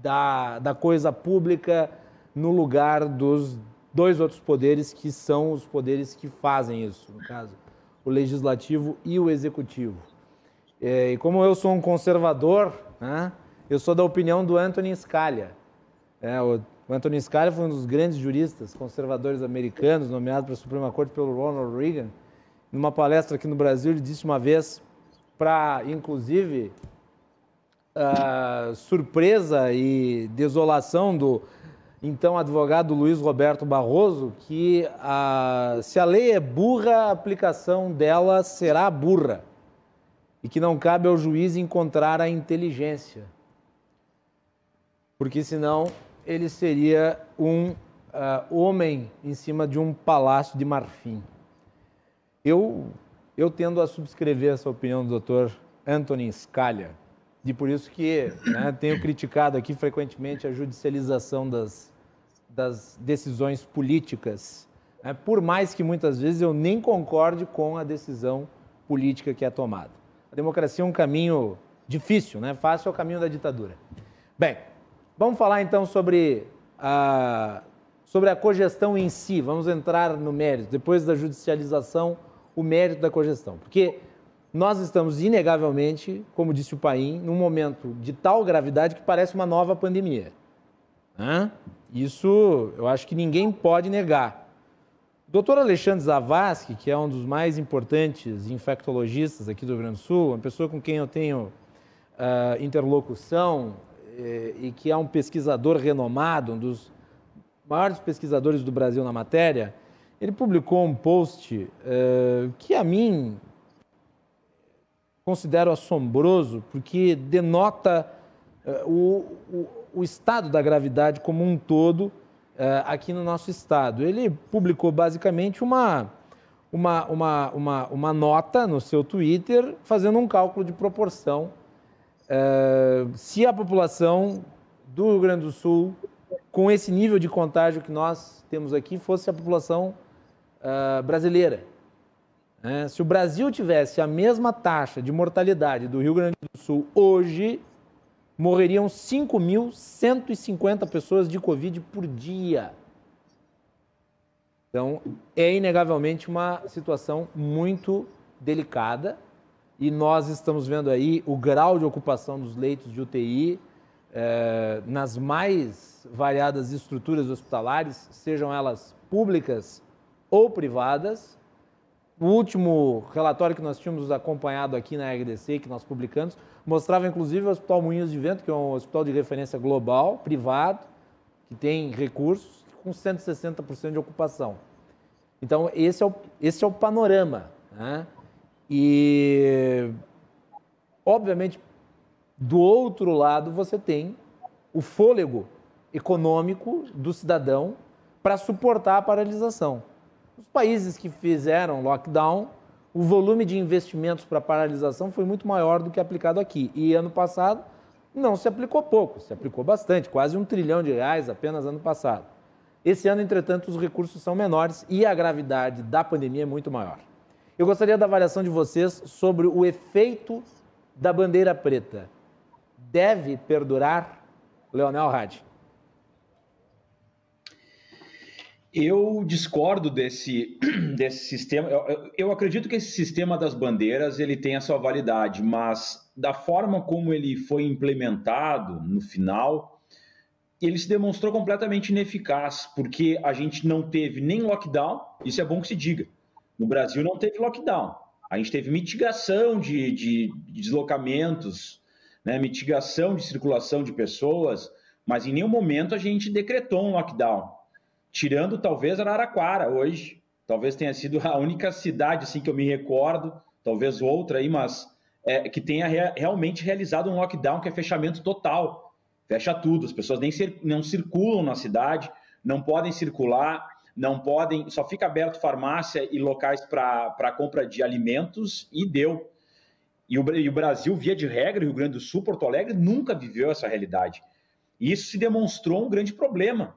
da coisa pública no lugar dos dois outros poderes que são os poderes que fazem isso, no caso, o legislativo e o executivo. E como eu sou um conservador, né, eu sou da opinião do Antonin Scalia. O Antonin Scalia foi um dos grandes juristas conservadores americanos, nomeado para a Suprema Corte pelo Ronald Reagan. Numa palestra aqui no Brasil, ele disse uma vez, para, inclusive, surpresa e desolação do então advogado Luiz Roberto Barroso, que se a lei é burra, a aplicação dela será burra. E que não cabe ao juiz encontrar a inteligência. Porque senão ele seria um homem em cima de um palácio de marfim. Eu tendo a subscrever essa opinião do Dr. Antonin Scalia, e por isso que tenho criticado aqui frequentemente a judicialização das decisões políticas, por mais que muitas vezes eu nem concorde com a decisão política que é tomada. A democracia é um caminho difícil, né? Fácil é o caminho da ditadura. Bem, vamos falar então sobre a cogestão em si. Vamos entrar no mérito, depois da judicialização, o mérito da cogestão. Porque nós estamos, inegavelmente, como disse o Paim, num momento de tal gravidade que parece uma nova pandemia. Isso eu acho que ninguém pode negar. O Dr. Alexandre Zavascki, que é um dos mais importantes infectologistas aqui do Rio Grande do Sul, uma pessoa com quem eu tenho interlocução e que é um pesquisador renomado, um dos maiores pesquisadores do Brasil na matéria, ele publicou um post que a mim considero assombroso, porque denota o estado da gravidade como um todo aqui no nosso estado. Ele publicou basicamente uma nota no seu Twitter fazendo um cálculo de proporção. Se a população do Rio Grande do Sul, com esse nível de contágio que nós temos aqui, fosse a população brasileira. Se o Brasil tivesse a mesma taxa de mortalidade do Rio Grande do Sul hoje, morreriam 5.150 pessoas de Covid por dia. Então, é inegavelmente uma situação muito delicada e nós estamos vendo aí o grau de ocupação dos leitos de UTI nas mais variadas estruturas hospitalares, sejam elas públicas ou privadas. O último relatório que nós tínhamos acompanhado aqui na RDC, que nós publicamos, mostrava inclusive o Hospital Moinhos de Vento, que é um hospital de referência global, privado, que tem recursos, com 160% de ocupação. Então, esse é o panorama. E, obviamente, do outro lado, você tem o fôlego econômico do cidadão para suportar a paralisação. Os países que fizeram lockdown o volume de investimentos para paralisação foi muito maior do que aplicado aqui. E ano passado não se aplicou pouco, se aplicou bastante, quase R$1 trilhão apenas ano passado. Esse ano, entretanto, os recursos são menores e a gravidade da pandemia é muito maior. Eu gostaria da avaliação de vocês sobre o efeito da bandeira preta. Deve perdurar, Leonel Hadi? Eu discordo desse sistema. Eu acredito que esse sistema das bandeiras ele tem a sua validade, mas da forma como ele foi implementado no final, ele se demonstrou completamente ineficaz, porque a gente não teve nem lockdown, isso é bom que se diga. No Brasil não teve lockdown. A gente teve mitigação de deslocamentos, né, mitigação de circulação de pessoas, mas em nenhum momento a gente decretou um lockdown. Tirando talvez Araraquara hoje, talvez tenha sido a única cidade assim, que eu me recordo, talvez outra aí, mas que tenha realmente realizado um lockdown, que é fechamento total. Fecha tudo, as pessoas não circulam na cidade, não podem circular, não podem, só fica aberto farmácia e locais para compra de alimentos e deu. E o Brasil, via de regra, Rio Grande do Sul, Porto Alegre, nunca viveu essa realidade. E isso se demonstrou um grande problema.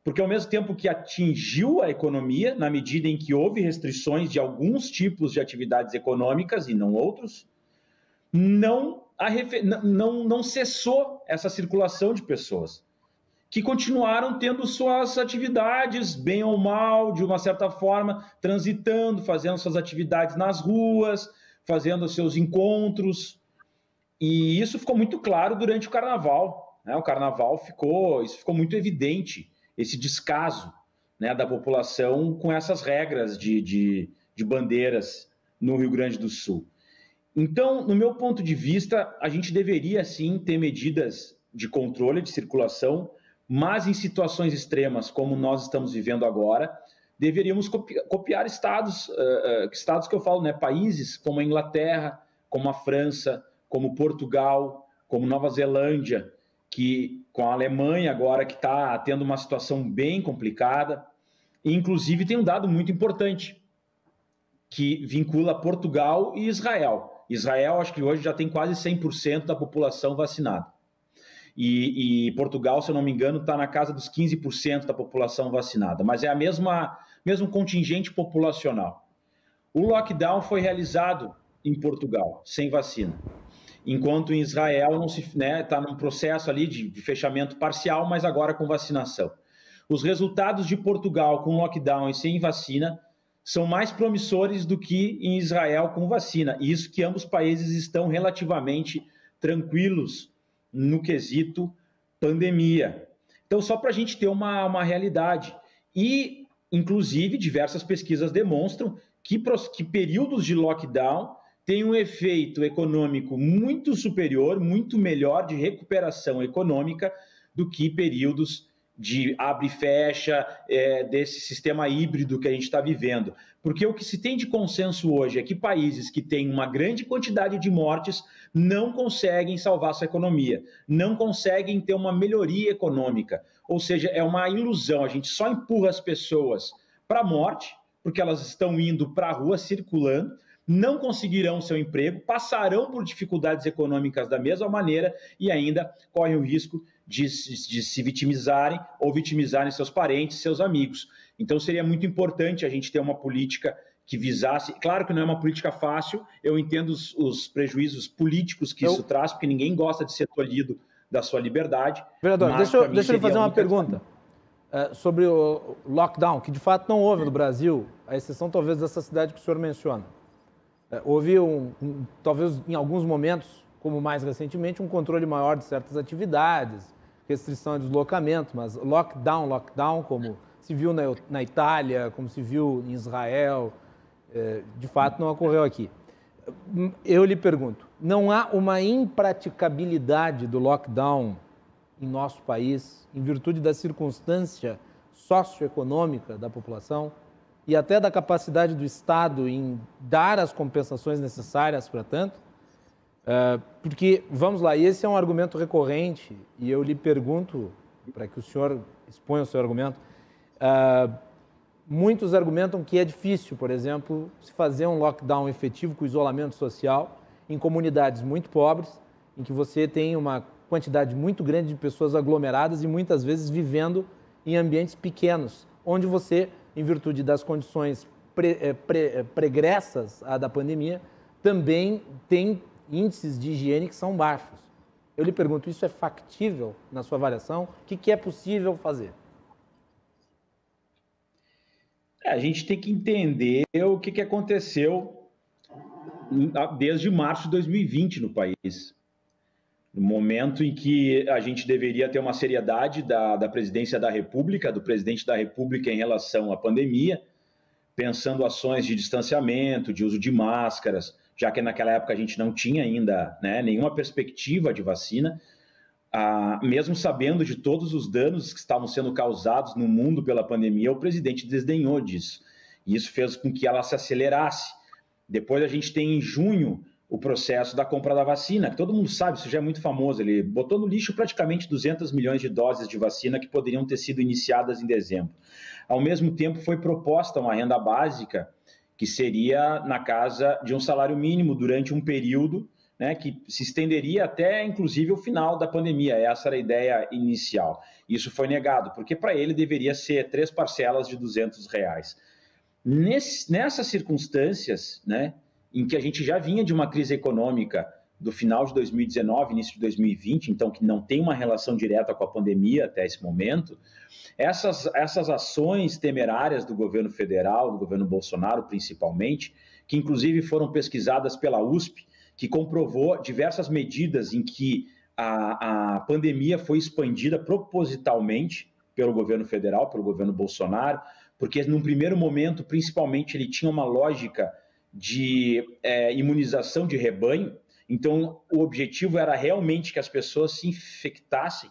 Porque ao mesmo tempo que atingiu a economia, na medida em que houve restrições de alguns tipos de atividades econômicas e não outros, não cessou essa circulação de pessoas, que continuaram tendo suas atividades, bem ou mal, de uma certa forma, transitando, fazendo suas atividades nas ruas, fazendo seus encontros. E isso ficou muito claro durante o Carnaval, né? O Carnaval isso ficou muito evidente, esse descaso, né, da população com essas regras de bandeiras no Rio Grande do Sul. Então, no meu ponto de vista, a gente deveria, sim, ter medidas de controle de circulação, mas em situações extremas, como nós estamos vivendo agora, deveríamos copiar estados que eu falo, né, países como a Inglaterra, como a França, como Portugal, como Nova Zelândia, que com a Alemanha agora que está tendo uma situação bem complicada, e inclusive tem um dado muito importante, que vincula Portugal e Israel. Israel, acho que hoje já tem quase 100% da população vacinada. E Portugal, se eu não me engano, está na casa dos 15% da população vacinada, mas é mesmo contingente populacional. O lockdown foi realizado em Portugal, sem vacina. Enquanto em Israel está num processo ali de fechamento parcial, mas agora com vacinação. Os resultados de Portugal com lockdown e sem vacina são mais promissores do que em Israel com vacina. E isso que ambos países estão relativamente tranquilos no quesito pandemia. Então, só para a gente ter uma realidade. E, inclusive, diversas pesquisas demonstram que períodos de lockdown tem um efeito econômico muito superior, muito melhor de recuperação econômica do que períodos de abre e fecha, desse sistema híbrido que a gente está vivendo. Porque o que se tem de consenso hoje é que países que têm uma grande quantidade de mortes não conseguem salvar sua economia, não conseguem ter uma melhoria econômica. Ou seja, é uma ilusão, a gente só empurra as pessoas para a morte, porque elas estão indo para a rua circulando, não conseguirão seu emprego, passarão por dificuldades econômicas da mesma maneira e ainda correm o risco de se vitimizarem ou vitimizarem seus parentes, seus amigos. Então seria muito importante a gente ter uma política que visasse... Claro que não é uma política fácil, eu entendo os prejuízos políticos que isso traz, porque ninguém gosta de ser tolhido da sua liberdade. Vereador, deixa eu fazer uma pergunta sobre o lockdown, que de fato não houve no Brasil, à exceção talvez dessa cidade que o senhor menciona. Houve, talvez em alguns momentos, como mais recentemente, um controle maior de certas atividades, restrição de deslocamento, mas lockdown, como se viu na Itália, como se viu em Israel, de fato não ocorreu aqui. Eu lhe pergunto, não há uma impraticabilidade do lockdown em nosso país, em virtude da circunstância socioeconômica da população e até da capacidade do Estado em dar as compensações necessárias para tanto? Porque, vamos lá, esse é um argumento recorrente e eu lhe pergunto, para que o senhor exponha o seu argumento, muitos argumentam que é difícil, por exemplo, se fazer um lockdown efetivo com isolamento social em comunidades muito pobres, em que você tem uma quantidade muito grande de pessoas aglomeradas e muitas vezes vivendo em ambientes pequenos, onde você, em virtude das condições pregressas à da pandemia, também tem índices de higiene que são baixos. Eu lhe pergunto, isso é factível na sua avaliação? O que é possível fazer? A gente tem que entender o que aconteceu desde março de 2020 no país. No momento em que a gente deveria ter uma seriedade da presidência da República, do presidente da República em relação à pandemia, pensando ações de distanciamento, de uso de máscaras, já que naquela época a gente não tinha ainda, né, nenhuma perspectiva de vacina, mesmo sabendo de todos os danos que estavam sendo causados no mundo pela pandemia, o presidente desdenhou disso. E isso fez com que ela se acelerasse. Depois a gente tem em junho o processo da compra da vacina, que todo mundo sabe, isso já é muito famoso. Ele botou no lixo praticamente 200 milhões de doses de vacina que poderiam ter sido iniciadas em dezembro. Ao mesmo tempo, foi proposta uma renda básica que seria na casa de um salário mínimo durante um período, né, que se estenderia até, inclusive, o final da pandemia. Essa era a ideia inicial. Isso foi negado, porque para ele deveria ser 3 parcelas de R$200. Nessas circunstâncias, né, em que a gente já vinha de uma crise econômica do final de 2019, início de 2020, então que não tem uma relação direta com a pandemia até esse momento, essas ações temerárias do governo federal, do governo Bolsonaro principalmente, que inclusive foram pesquisadas pela USP, que comprovou diversas medidas em que a pandemia foi expandida propositalmente pelo governo federal, pelo governo Bolsonaro, porque num primeiro momento, principalmente, ele tinha uma lógica de imunização de rebanho. Então, o objetivo era realmente que as pessoas se infectassem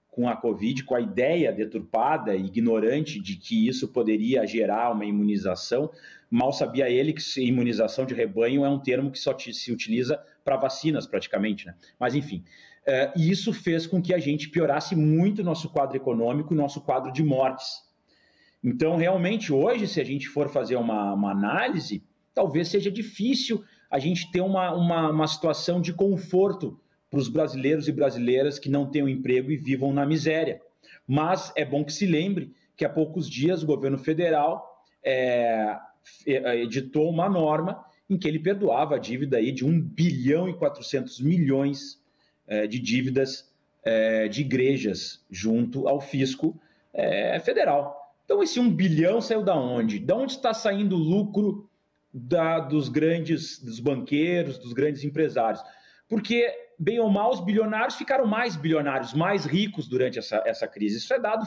com a Covid, com a ideia deturpada e ignorante de que isso poderia gerar uma imunização. Mal sabia ele que imunização de rebanho é um termo que só se utiliza para vacinas, praticamente, né? Mas, enfim, e isso fez com que a gente piorasse muito o nosso quadro econômico e o nosso quadro de mortes. Então, realmente, hoje, se a gente for fazer uma análise, talvez seja difícil a gente ter uma situação de conforto para os brasileiros e brasileiras que não tenham emprego e vivam na miséria. Mas é bom que se lembre que há poucos dias o governo federal editou uma norma em que ele perdoava a dívida aí de 1 bilhão e 400 milhões de dívidas de igrejas junto ao fisco federal. Então, esse 1 bilhão saiu da onde? Da onde está saindo o lucro dos banqueiros, dos grandes empresários? Porque, bem ou mal, os bilionários ficaram mais bilionários, mais ricos durante essa crise. Isso é dado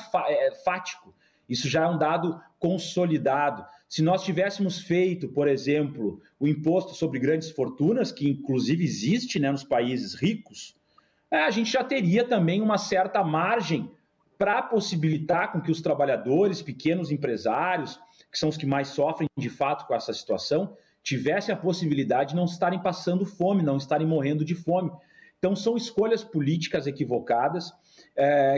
fático, isso já é um dado consolidado. Se nós tivéssemos feito, por exemplo, o imposto sobre grandes fortunas, que inclusive existe, né, nos países ricos, a gente já teria também uma certa margem para possibilitar com que os trabalhadores, pequenos empresários, que são os que mais sofrem de fato com essa situação, tivessem a possibilidade de não estarem passando fome, não estarem morrendo de fome. Então, são escolhas políticas equivocadas,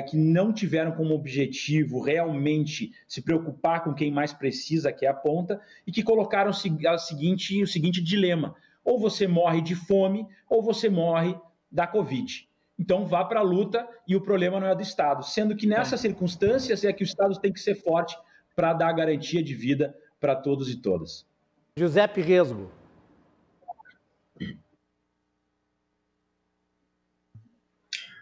que não tiveram como objetivo realmente se preocupar com quem mais precisa, que é a ponta, e que colocaram o seguinte dilema: ou você morre de fome, ou você morre da Covid. Então, vá para a luta e o problema não é do Estado. Sendo que nessas circunstâncias é que o Estado tem que ser forte para dar garantia de vida para todos e todas. Giuseppe Resgo.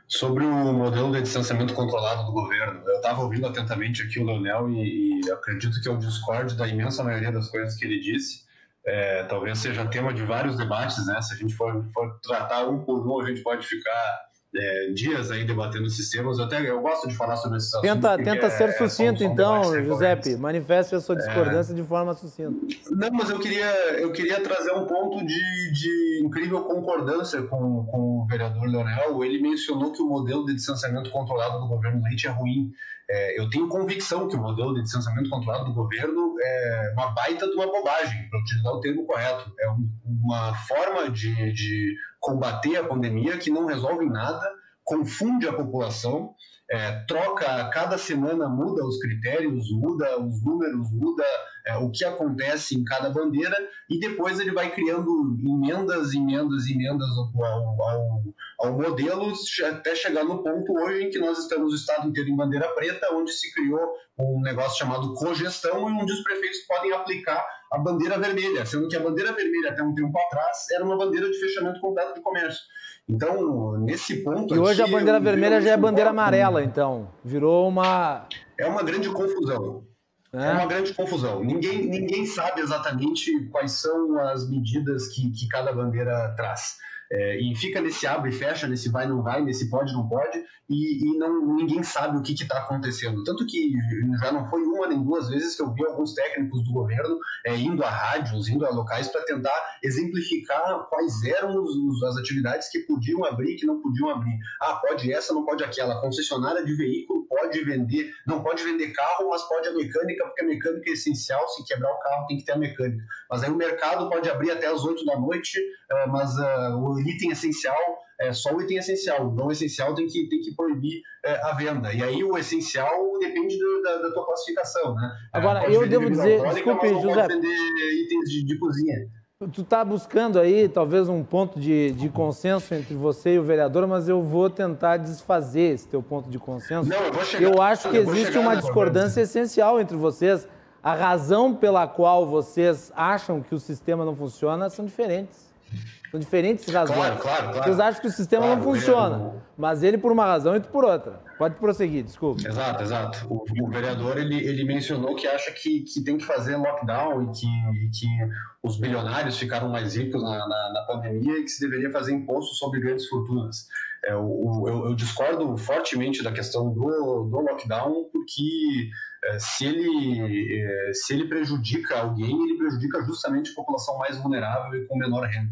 Sobre o modelo de distanciamento controlado do governo, eu estava ouvindo atentamente aqui o Leonel e acredito que eu discordo da imensa maioria das coisas que ele disse. Talvez seja tema de vários debates, né? Se a gente for tratar um por um, a gente pode ficar dias aí debatendo esses temas. Eu gosto de falar sobre esses assuntos. Tenta ser sucinto, então, Giuseppe. Manifeste a sua discordância de forma sucinta. Não, mas eu queria trazer um ponto de incrível concordância com o vereador Leonel. Ele mencionou que o modelo de distanciamento controlado do governo Leite é ruim. Eu tenho convicção que o modelo de distanciamento controlado do governo é uma baita de uma bobagem, para utilizar o termo correto. É uma forma de combater a pandemia que não resolve nada, confunde a população, troca, cada semana muda os critérios, muda os números, muda o que acontece em cada bandeira, e depois ele vai criando emendas ao modelo, até chegar no ponto hoje em que nós estamos o estado inteiro em bandeira preta, onde se criou um negócio chamado cogestão, e onde os prefeitos podem aplicar a bandeira vermelha, sendo que a bandeira vermelha, até um tempo atrás, era uma bandeira de fechamento completo de comércio. Então, nesse ponto... E hoje a bandeira vermelha já é bandeira amarela, então. Virou uma... É uma grande confusão. É uma grande confusão. Ninguém sabe exatamente quais são as medidas que cada bandeira traz. E fica nesse abre e fecha, nesse vai não vai, nesse pode não pode, e ninguém sabe o que está acontecendo. Tanto que já não foi uma nem duas vezes que eu vi alguns técnicos do governo indo a rádios, indo a locais para tentar exemplificar quais eram as atividades que podiam abrir e que não podiam abrir. Pode essa, não pode aquela. A concessionária de veículo pode vender, não pode vender carro, mas pode a mecânica, porque a mecânica é essencial. Se quebrar o carro tem que ter a mecânica. Mas aí o mercado pode abrir até as 8 da noite, mas o item essencial só o item essencial. O não essencial tem que proibir a venda. E aí o essencial depende da tua classificação, né? Agora, eu devo dizer, desculpe, José, pode vender itens de cozinha. Tu está buscando aí talvez um ponto de consenso entre você e o vereador, mas eu vou tentar desfazer esse teu ponto de consenso. Não, eu acho que existe uma discordância essencial entre vocês. A razão pela qual vocês acham que o sistema não funciona são diferentes. São diferentes razões. Claro. Vocês acham que o sistema não funciona, mas ele por uma razão e tu por outra. Pode prosseguir, desculpa. Exato. O vereador, ele mencionou que acha que tem que fazer lockdown e que os bilionários ficaram mais ricos na pandemia e que se deveria fazer imposto sobre grandes fortunas. Eu discordo fortemente da questão do lockdown, porque se ele prejudica alguém, ele prejudica justamente a população mais vulnerável e com menor renda.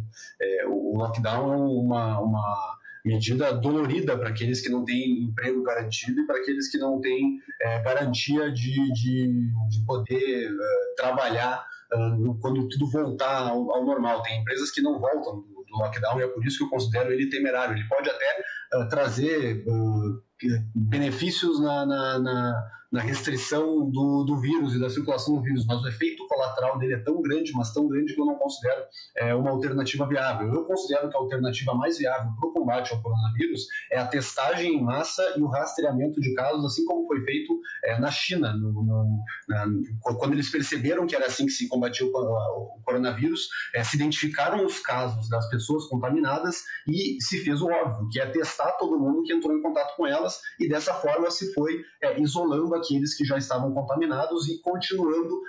O lockdown é uma medida dolorida para aqueles que não têm emprego garantido e para aqueles que não têm garantia de poder trabalhar quando tudo voltar ao normal. Tem empresas que não voltam do lockdown, e é por isso que eu considero ele temerário. Ele pode até trazer benefícios na restrição do vírus e da circulação do vírus, mas o efeito colateral dele é tão grande, mas tão grande, que eu não considero uma alternativa viável. Eu considero que a alternativa mais viável para o combate ao coronavírus é a testagem em massa e o rastreamento de casos, assim como foi feito na China, quando eles perceberam que era assim que se combatia o coronavírus, se identificaram os casos das pessoas contaminadas e se fez o óbvio, que é testar todo mundo que entrou em contato com elas, e dessa forma se foi isolando aqueles que já estavam contaminados e continuando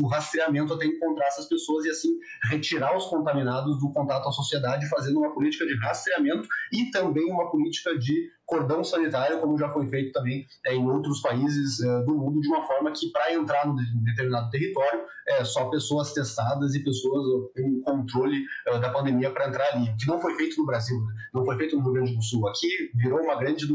o rastreamento até encontrar essas pessoas e assim retirar os contaminados do contato à sociedade, fazendo uma política de rastreamento e também uma política de cordão sanitário, como já foi feito também em outros países do mundo, de uma forma que para entrar num determinado território só pessoas testadas e pessoas com controle da pandemia para entrar ali, o que não foi feito no Brasil, né? Não foi feito no Rio Grande do Sul. Aqui virou uma grande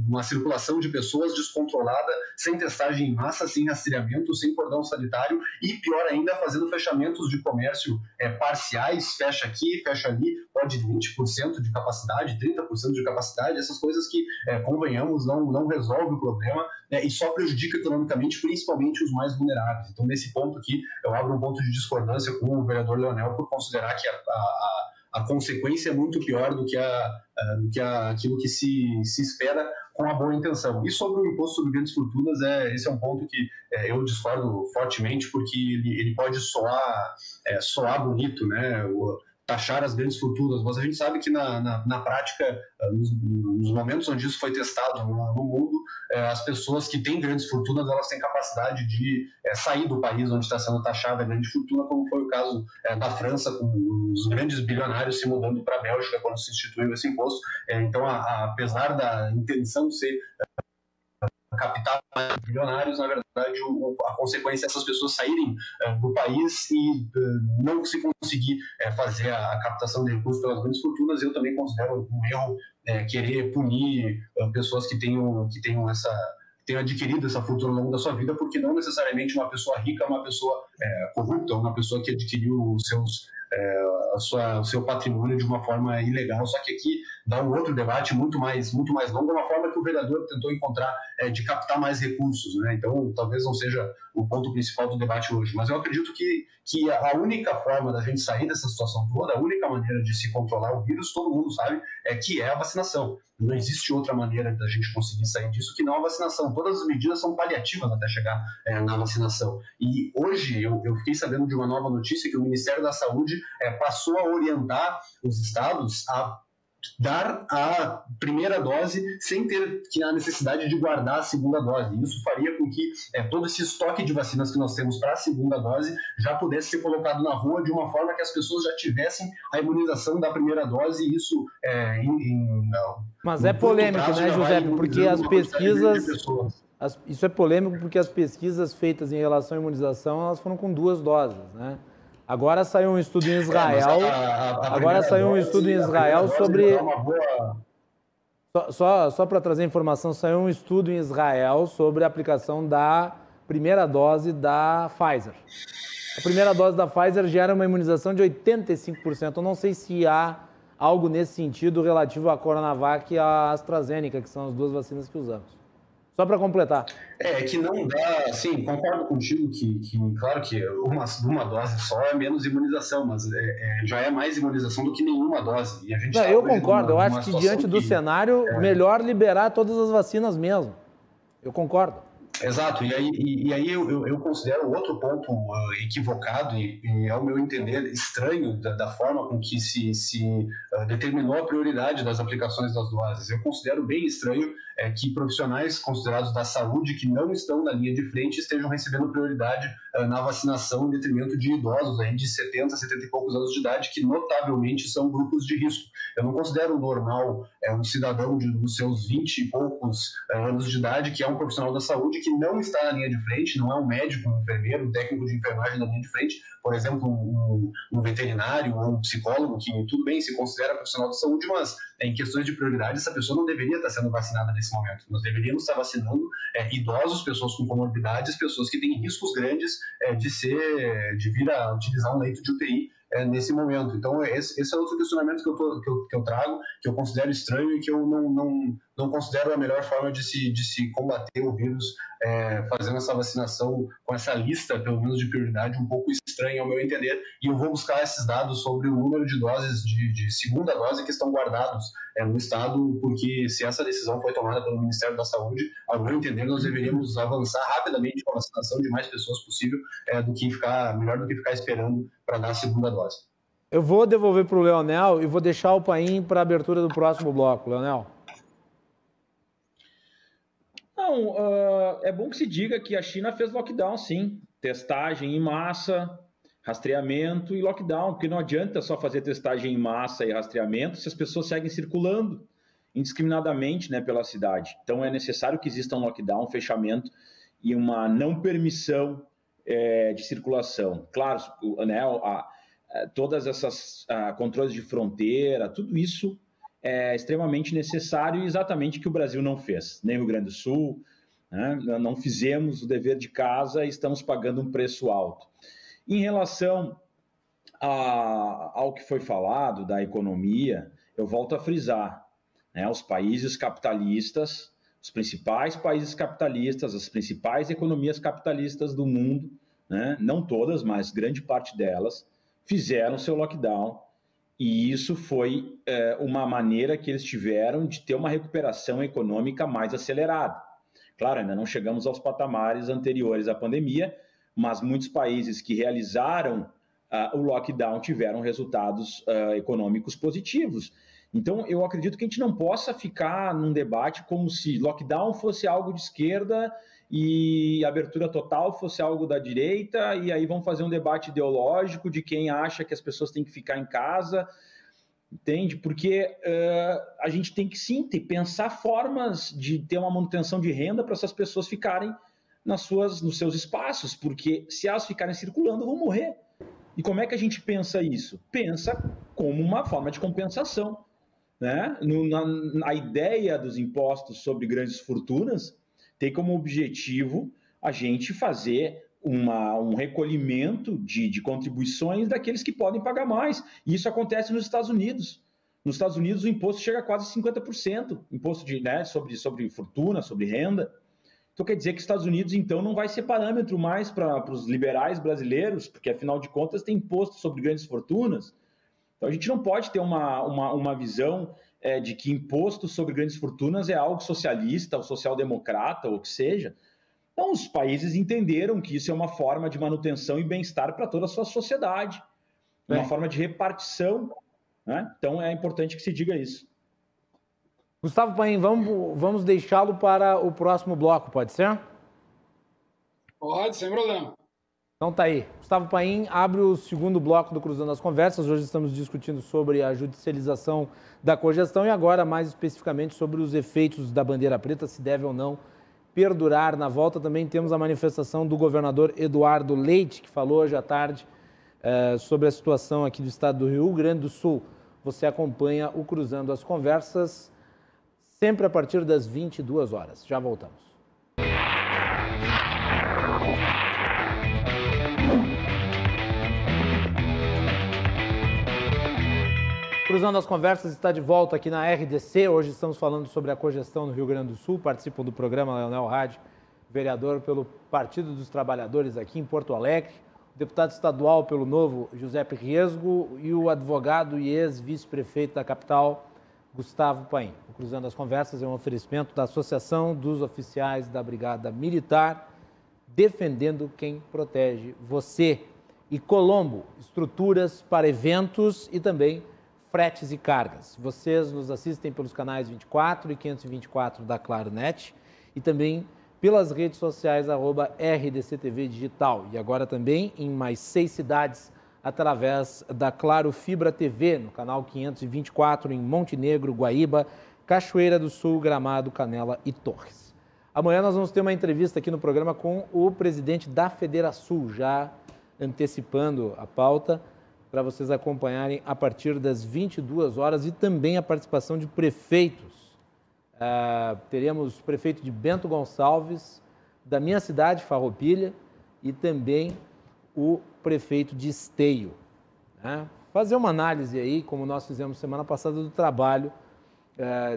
uma circulação de pessoas descontrolada, sem testagem em massa, sem rastreamento, sem cordão sanitário e, pior ainda, fazendo fechamentos de comércio parciais, fecha aqui, fecha ali, pode 20% de capacidade, 30% de capacidade, essas coisas que, convenhamos, não resolve o problema e só prejudica economicamente, principalmente os mais vulneráveis. Então, nesse ponto aqui, eu abro um ponto de discordância com o vereador Leonel por considerar que a consequência é muito pior do que aquilo que se espera com a boa intenção. E sobre o imposto sobre grandes fortunas, esse é um ponto que eu discordo fortemente, porque ele pode soar bonito, né? Taxar as grandes fortunas, mas a gente sabe que na prática, nos momentos onde isso foi testado no mundo, as pessoas que têm grandes fortunas, elas têm capacidade de sair do país onde está sendo taxada a grande fortuna, como foi o caso da França, com os grandes bilionários se mudando para a Bélgica quando se instituiu esse imposto. Então, apesar da intenção de ser capital bilionários, na verdade, a consequência é essas pessoas saírem do país e não se conseguir fazer a captação de recursos pelas grandes fortunas. Eu também considero um erro querer punir pessoas que tenham adquirido essa fortuna ao longo da sua vida, porque não necessariamente uma pessoa rica é uma pessoa corrupta, uma pessoa que adquiriu o seu patrimônio de uma forma ilegal. Só que aqui dar um outro debate muito mais longo, uma forma que o vereador tentou encontrar de captar mais recursos, né? Então, talvez não seja o ponto principal do debate hoje, mas eu acredito que a única forma da gente sair dessa situação toda, a única maneira de se controlar o vírus, todo mundo sabe, que é a vacinação. Não existe outra maneira da gente conseguir sair disso que não a vacinação. Todas as medidas são paliativas até chegar na vacinação. E hoje eu fiquei sabendo de uma nova notícia que o Ministério da Saúde passou a orientar os estados a dar a primeira dose sem ter a necessidade de guardar a segunda dose. Isso faria com que todo esse estoque de vacinas que nós temos para a segunda dose já pudesse ser colocado na rua de uma forma que as pessoas já tivessem a imunização da primeira dose, e isso Mas é polêmico, né, José? Porque as pesquisas... Isso é polêmico porque as pesquisas feitas em relação à imunização, elas foram com 2 doses, né? Agora saiu um estudo em Israel. Sobre... Só para trazer informação, saiu um estudo em Israel sobre a aplicação da primeira dose da Pfizer. A primeira dose da Pfizer gera uma imunização de 85%. Eu não sei se há algo nesse sentido relativo à Coronavac e à AstraZeneca, que são as 2 vacinas que usamos. Só para completar. Que não dá, sim, concordo contigo que claro que uma dose só é menos imunização, mas já é mais imunização do que nenhuma dose. E a gente eu concordo, eu acho que diante do cenário, melhor liberar todas as vacinas mesmo. Eu concordo. Exato, e aí eu considero outro ponto equivocado e, ao meu entender, estranho da forma com que se determinou a prioridade das aplicações das doses. Eu considero bem estranho que profissionais considerados da saúde que não estão na linha de frente estejam recebendo prioridade na vacinação em detrimento de idosos aí de 70 e poucos anos de idade, que notavelmente são grupos de risco. Eu não considero normal um cidadão dos seus 20 e poucos anos de idade, que é um profissional da saúde, que não está na linha de frente, não é um médico, um enfermeiro, um técnico de enfermagem na linha de frente, por exemplo, um veterinário ou um psicólogo, que tudo bem, se considera profissional de saúde, mas em questões de prioridade, essa pessoa não deveria estar sendo vacinada nesse momento. Nós deveríamos estar vacinando idosos, pessoas com comorbidades, pessoas que têm riscos grandes de vir a utilizar um leito de UTI nesse momento. Então, esse é outro questionamento que eu trago, que eu considero estranho e que eu não considero a melhor forma de se combater o vírus, fazendo essa vacinação com essa lista, pelo menos de prioridade, um pouco estranha ao meu entender, e eu vou buscar esses dados sobre o número de doses de segunda dose que estão guardados no Estado, porque se essa decisão foi tomada pelo Ministério da Saúde, ao meu entender, nós deveríamos avançar rapidamente com a vacinação de mais pessoas possível, melhor do que ficar esperando para dar a segunda dose. Eu vou devolver para o Leonel e vou deixar o Paim para a abertura do próximo bloco. Leonel. Não, é bom que se diga que a China fez lockdown, sim. Testagem em massa, rastreamento e lockdown, porque não adianta só fazer testagem em massa e rastreamento se as pessoas seguem circulando indiscriminadamente, né, pela cidade. Então é necessário que exista um lockdown, um fechamento e uma não permissão de circulação. Claro, né, todas essas controles de fronteira, tudo isso é extremamente necessário e exatamente o que o Brasil não fez, nem o Rio Grande do Sul, né? Não fizemos o dever de casa e estamos pagando um preço alto. Em relação ao que foi falado da economia, eu volto a frisar, né? Os países capitalistas, os principais países capitalistas, as principais economias capitalistas do mundo, né? Não todas, mas grande parte delas, fizeram seu lockdown. E isso foi uma maneira que eles tiveram de ter uma recuperação econômica mais acelerada. Claro, ainda não chegamos aos patamares anteriores à pandemia, mas muitos países que realizaram o lockdown tiveram resultados econômicos positivos. Então, eu acredito que a gente não possa ficar num debate como se lockdown fosse algo de esquerda e abertura total fosse algo da direita, e aí vão fazer um debate ideológico de quem acha que as pessoas têm que ficar em casa, entende? Porque a gente tem que sim pensar formas de ter uma manutenção de renda para essas pessoas ficarem nos seus espaços, porque se elas ficarem circulando, vão morrer. E como é que a gente pensa isso? Pensa como uma forma de compensação, né? A ideia dos impostos sobre grandes fortunas tem como objetivo a gente fazer um recolhimento de contribuições daqueles que podem pagar mais. E isso acontece nos Estados Unidos. Nos Estados Unidos, o imposto chega a quase 50%, imposto sobre fortuna, sobre renda. Então, quer dizer que os Estados Unidos, então, não vai ser parâmetro mais para os liberais brasileiros, porque, afinal de contas, tem imposto sobre grandes fortunas. Então, a gente não pode ter uma visão de que imposto sobre grandes fortunas é algo socialista ou social-democrata, ou o que seja. Então, os países entenderam que isso é uma forma de manutenção e bem-estar para toda a sua sociedade, uma forma de repartição, né? Então, é importante que se diga isso. Gustavo Paim, vamos deixá-lo para o próximo bloco, pode ser? Pode, sem problema. Então tá aí. Gustavo Paim abre o segundo bloco do Cruzando as Conversas. Hoje estamos discutindo sobre a judicialização da cogestão e agora, mais especificamente, sobre os efeitos da bandeira preta, se deve ou não perdurar. Na volta também temos a manifestação do governador Eduardo Leite, que falou hoje à tarde sobre a situação aqui do estado do Rio Grande do Sul. Você acompanha o Cruzando as Conversas sempre a partir das 22 horas. Já voltamos. Cruzando as Conversas está de volta aqui na RDC. Hoje estamos falando sobre a cogestão no Rio Grande do Sul. Participam do programa Leonel Hadi, vereador pelo Partido dos Trabalhadores aqui em Porto Alegre, o deputado estadual pelo Novo, Giuseppe Riesgo, e o advogado e ex-vice-prefeito da capital, Gustavo Paim. O Cruzando as Conversas é um oferecimento da Associação dos Oficiais da Brigada Militar, defendendo quem protege você. E Colombo, estruturas para eventos e também fretes e cargas. Vocês nos assistem pelos canais 24 e 524 da Claro Net e também pelas redes sociais @RDCTV Digital. E agora também em mais 6 cidades através da Claro Fibra TV, no canal 524 em Montenegro, Guaíba, Cachoeira do Sul, Gramado, Canela e Torres. Amanhã nós vamos ter uma entrevista aqui no programa com o presidente da Federação, já antecipando a pauta, para vocês acompanharem a partir das 22 horas e também a participação de prefeitos. Teremos o prefeito de Bento Gonçalves, da minha cidade, Farroupilha, e também o prefeito de Esteio. Né? Fazer uma análise aí, como nós fizemos semana passada, do trabalho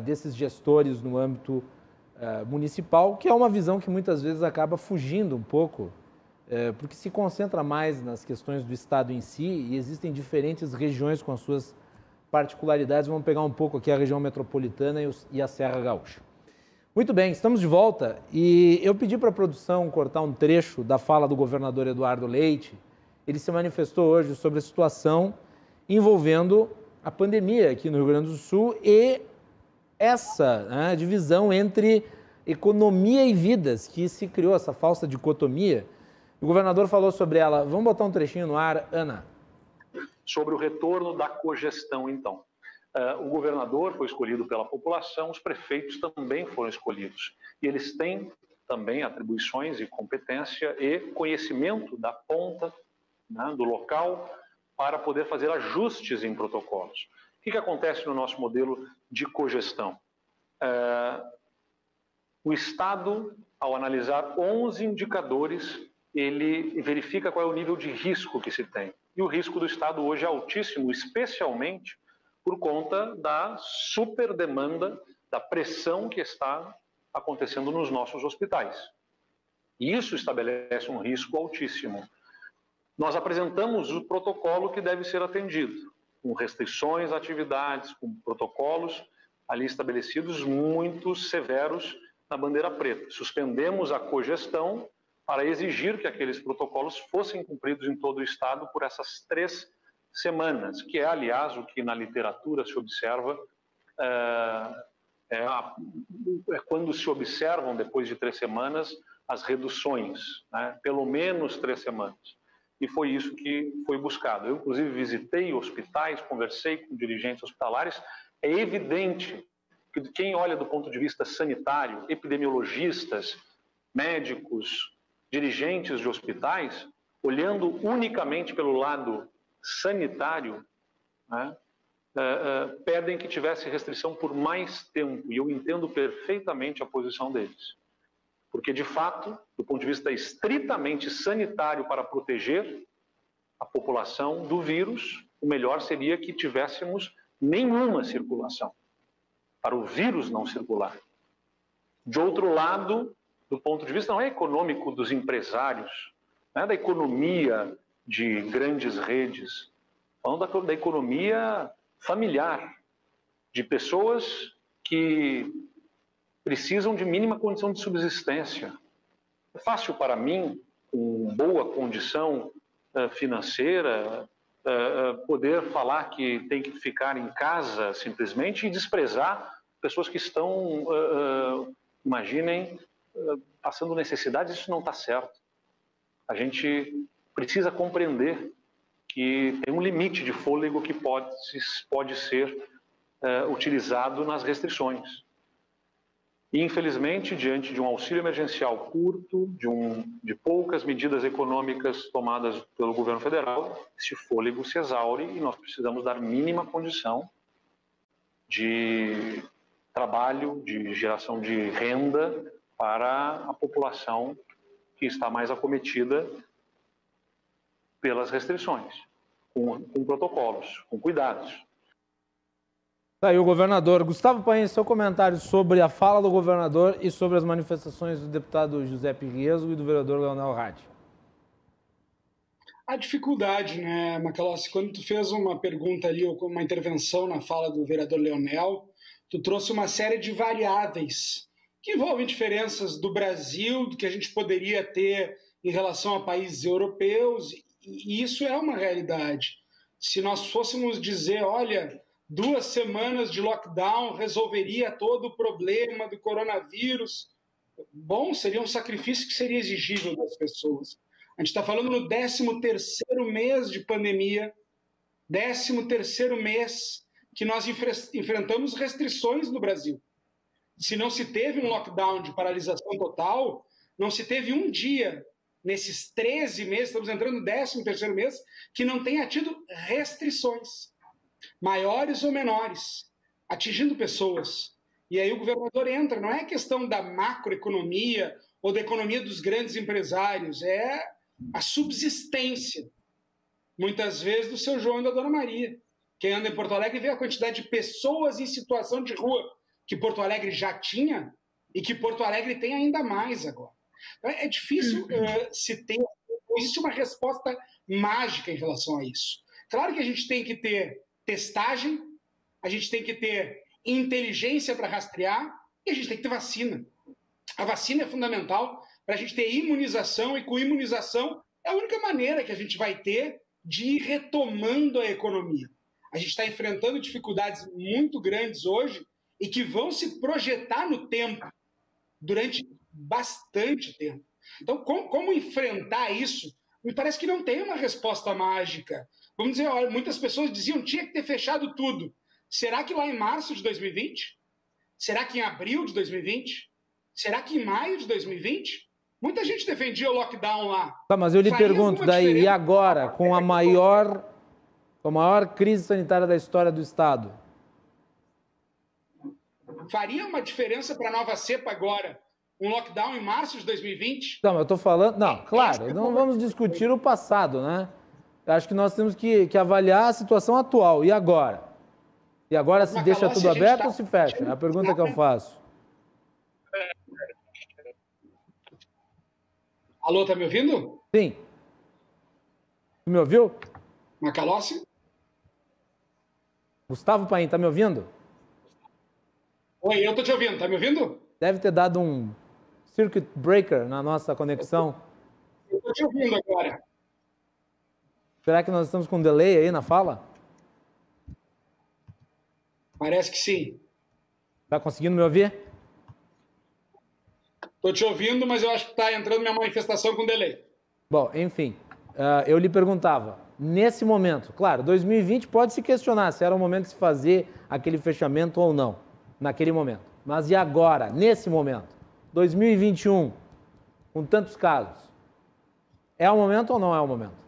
desses gestores no âmbito municipal, que é uma visão que muitas vezes acaba fugindo um pouco, porque se concentra mais nas questões do Estado em si e existem diferentes regiões com as suas particularidades. Vamos pegar um pouco aqui a região metropolitana e a Serra Gaúcha. Muito bem, estamos de volta e eu pedi para a produção cortar um trecho da fala do governador Eduardo Leite. Ele se manifestou hoje sobre a situação envolvendo a pandemia aqui no Rio Grande do Sul e essa divisão entre economia e vidas que se criou, essa falsa dicotomia. O governador falou sobre ela. Vamos botar um trechinho no ar, Ana. Sobre o retorno da cogestão, então. O governador foi escolhido pela população, os prefeitos também foram escolhidos. E eles têm também atribuições e competência e conhecimento da ponta, né, do local, para poder fazer ajustes em protocolos. O que acontece no nosso modelo de cogestão? O Estado, ao analisar 11 indicadores, ele verifica qual é o nível de risco que se tem. E o risco do Estado hoje é altíssimo, especialmente por conta da superdemanda, da pressão que está acontecendo nos nossos hospitais. E isso estabelece um risco altíssimo. Nós apresentamos o protocolo que deve ser atendido, com restrições a atividades, com protocolos ali estabelecidos muito severos na bandeira preta. Suspendemos a cogestão para exigir que aqueles protocolos fossem cumpridos em todo o Estado por essas 3 semanas, que é, aliás, o que na literatura se observa, quando se observam, depois de 3 semanas, as reduções, né? Pelo menos 3 semanas. E foi isso que foi buscado. Eu, inclusive, visitei hospitais, conversei com dirigentes hospitalares. É evidente que quem olha do ponto de vista sanitário, epidemiologistas, médicos, dirigentes de hospitais, olhando unicamente pelo lado sanitário, né, pedem que tivesse restrição por mais tempo. E eu entendo perfeitamente a posição deles. Porque, de fato, do ponto de vista estritamente sanitário para proteger a população do vírus, o melhor seria que tivéssemos nenhuma circulação, para o vírus não circular. De outro lado, do ponto de vista não é econômico dos empresários, não é da economia de grandes redes, falando da economia familiar, de pessoas que precisam de mínima condição de subsistência. É fácil para mim, com boa condição financeira, poder falar que tem que ficar em casa simplesmente e desprezar pessoas que estão, imaginem, passando necessidades. Isso não está certo. A gente precisa compreender que tem um limite de fôlego que pode ser utilizado nas restrições. E, infelizmente, diante de um auxílio emergencial curto, de poucas medidas econômicas tomadas pelo governo federal, esse fôlego se exaure e nós precisamos dar mínima condição de trabalho, de geração de renda para a população que está mais acometida pelas restrições, com protocolos, com cuidados. Tá aí o governador. Gustavo Paim, seu comentário sobre a fala do governador e sobre as manifestações do deputado Giuseppe Riesgo e do vereador Leonel Hadi. A dificuldade, né, Macalossi, quando tu fez uma pergunta ali, ou uma intervenção na fala do vereador Leonel, tu trouxe uma série de variáveis que envolvem diferenças do Brasil, do que a gente poderia ter em relação a países europeus, e isso é uma realidade. Se nós fôssemos dizer, olha, 2 semanas de lockdown resolveria todo o problema do coronavírus, bom, seria um sacrifício que seria exigível das pessoas. A gente está falando no 13º mês de pandemia, 13º mês que nós enfrentamos restrições no Brasil. Se não se teve um lockdown de paralisação total, não se teve um dia nesses 13 meses, estamos entrando no 13º mês, que não tenha tido restrições, maiores ou menores, atingindo pessoas. E aí o governador entra, não é questão da macroeconomia ou da economia dos grandes empresários, é a subsistência, muitas vezes, do seu João e da Dona Maria. Quem anda em Porto Alegre vê a quantidade de pessoas em situação de rua que Porto Alegre já tinha e que Porto Alegre tem ainda mais agora. É difícil se ter... Não existe uma resposta mágica em relação a isso. Claro que a gente tem que ter testagem, a gente tem que ter inteligência para rastrear e a gente tem que ter vacina. A vacina é fundamental para a gente ter imunização e com imunização é a única maneira que a gente vai ter de ir retomando a economia. A gente está enfrentando dificuldades muito grandes hoje e que vão se projetar no tempo, durante bastante tempo. Então, como enfrentar isso? Me parece que não tem uma resposta mágica. Vamos dizer, olha, muitas pessoas diziam que tinha que ter fechado tudo. Será que lá em março de 2020? Será que em abril de 2020? Será que em maio de 2020? Muita gente defendia o lockdown lá. Tá, mas eu lhe pergunto, daí, e agora, com a maior crise sanitária da história do Estado? Faria uma diferença para a nova cepa agora? Um lockdown em março de 2020? Não, eu estou falando... Não, claro, não vamos discutir o passado, né? Acho que nós temos que avaliar a situação atual. E agora? E agora se deixa tudo aberto ou se fecha? É a pergunta que eu faço. Alô, tá me ouvindo? Sim. Me ouviu? Macalossi? Gustavo Paim, tá me ouvindo? Oi, eu tô te ouvindo. Tá me ouvindo? Deve ter dado um circuit breaker na nossa conexão. Eu tô te ouvindo agora. Será que nós estamos com um delay aí na fala? Parece que sim. Tá conseguindo me ouvir? Estou te ouvindo, mas eu acho que está entrando minha manifestação com delay. Bom, enfim, eu lhe perguntava, nesse momento, claro, 2020 pode se questionar se era o momento de se fazer aquele fechamento ou não, naquele momento. Mas e agora, nesse momento, 2021, com tantos casos, é o momento ou não é o momento?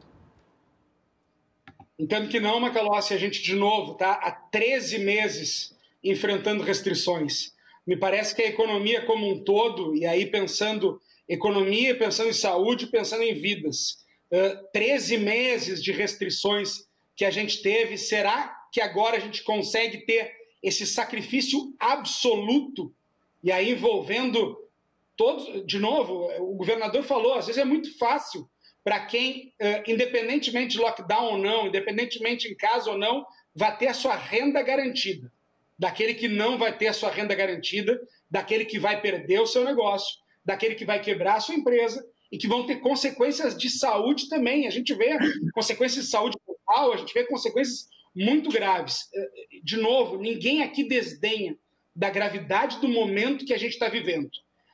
Entendo que não, Macalossi, a gente de novo está há 13 meses enfrentando restrições. Me parece que a economia como um todo, e aí pensando economia, pensando em saúde, pensando em vidas, 13 meses de restrições que a gente teve, será que agora a gente consegue ter esse sacrifício absoluto, e aí envolvendo todos, de novo, o governador falou, às vezes é muito fácil para quem, independentemente de lockdown ou não, independentemente em casa ou não, vai ter a sua renda garantida. Daquele que não vai ter a sua renda garantida, daquele que vai perder o seu negócio, daquele que vai quebrar a sua empresa e que vão ter consequências de saúde também. A gente vê consequências de saúde mental, a gente vê consequências muito graves. De novo, ninguém aqui desdenha da gravidade do momento que a gente está vivendo.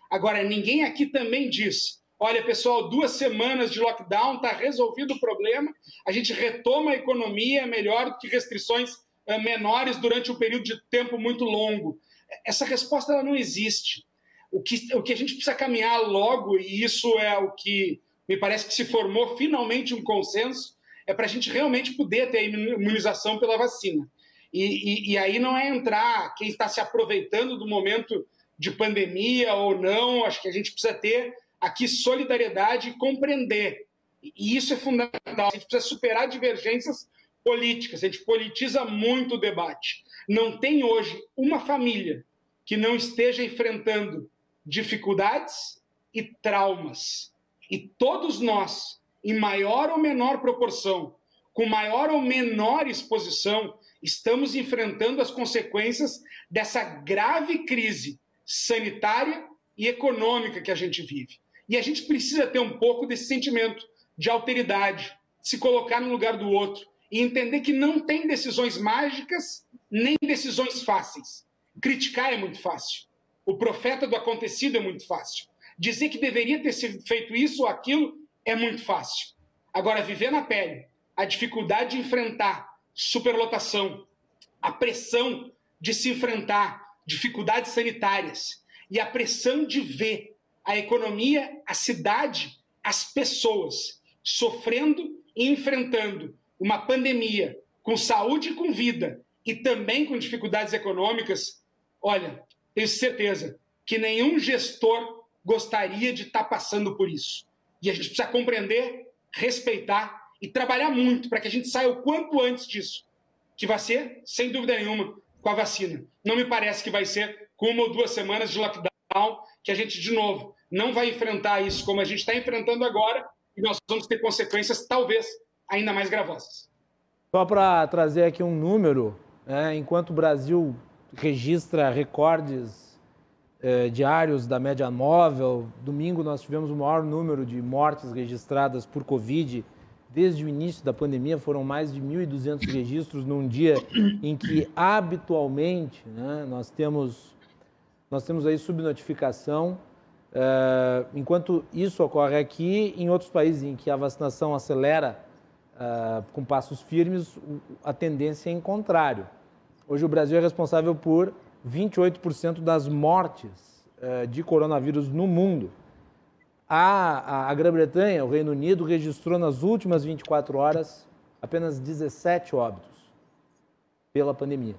Agora, ninguém aqui também diz, olha, pessoal, 2 semanas de lockdown, está resolvido o problema, a gente retoma a economia, é melhor do que restrições menores durante um período de tempo muito longo. Essa resposta ela não existe. O que a gente precisa caminhar logo, e isso é o que me parece que se formou finalmente um consenso, é para a gente realmente poder ter a imunização pela vacina. E aí não é entrar quem está se aproveitando do momento de pandemia ou não, acho que a gente precisa ter aqui solidariedade e compreender. E isso é fundamental. A gente precisa superar divergências políticas, a gente politiza muito o debate. Não tem hoje uma família que não esteja enfrentando dificuldades e traumas. E todos nós, em maior ou menor proporção, com maior ou menor exposição, estamos enfrentando as consequências dessa grave crise sanitária e econômica que a gente vive. E a gente precisa ter um pouco desse sentimento de alteridade, se colocar no lugar do outro e entender que não tem decisões mágicas nem decisões fáceis. Criticar é muito fácil. O profeta do acontecido é muito fácil. Dizer que deveria ter sido feito isso ou aquilo é muito fácil. Agora, viver na pele, a dificuldade de enfrentar superlotação, a pressão de se enfrentar dificuldades sanitárias e a pressão de ver a economia, a cidade, as pessoas sofrendo e enfrentando uma pandemia com saúde e com vida e também com dificuldades econômicas, olha, tenho certeza que nenhum gestor gostaria de estar passando por isso. E a gente precisa compreender, respeitar e trabalhar muito para que a gente saia o quanto antes disso, que vai ser, sem dúvida nenhuma, com a vacina. Não me parece que vai ser com 1 ou 2 semanas de lockdown que a gente, de novo, não vai enfrentar isso como a gente está enfrentando agora e nós vamos ter consequências, talvez, ainda mais gravosas. Só para trazer aqui um número, enquanto o Brasil registra recordes diários da média móvel, domingo nós tivemos o maior número de mortes registradas por Covid desde o início da pandemia, foram mais de 1.200 registros num dia em que habitualmente nós temos aí subnotificação. Enquanto isso ocorre aqui, em outros países em que a vacinação acelera com passos firmes, a tendência é em contrário. Hoje o Brasil é responsável por 28% das mortes de coronavírus no mundo. A Grã-Bretanha, o Reino Unido, registrou nas últimas 24 horas apenas 17 óbitos pela pandemia,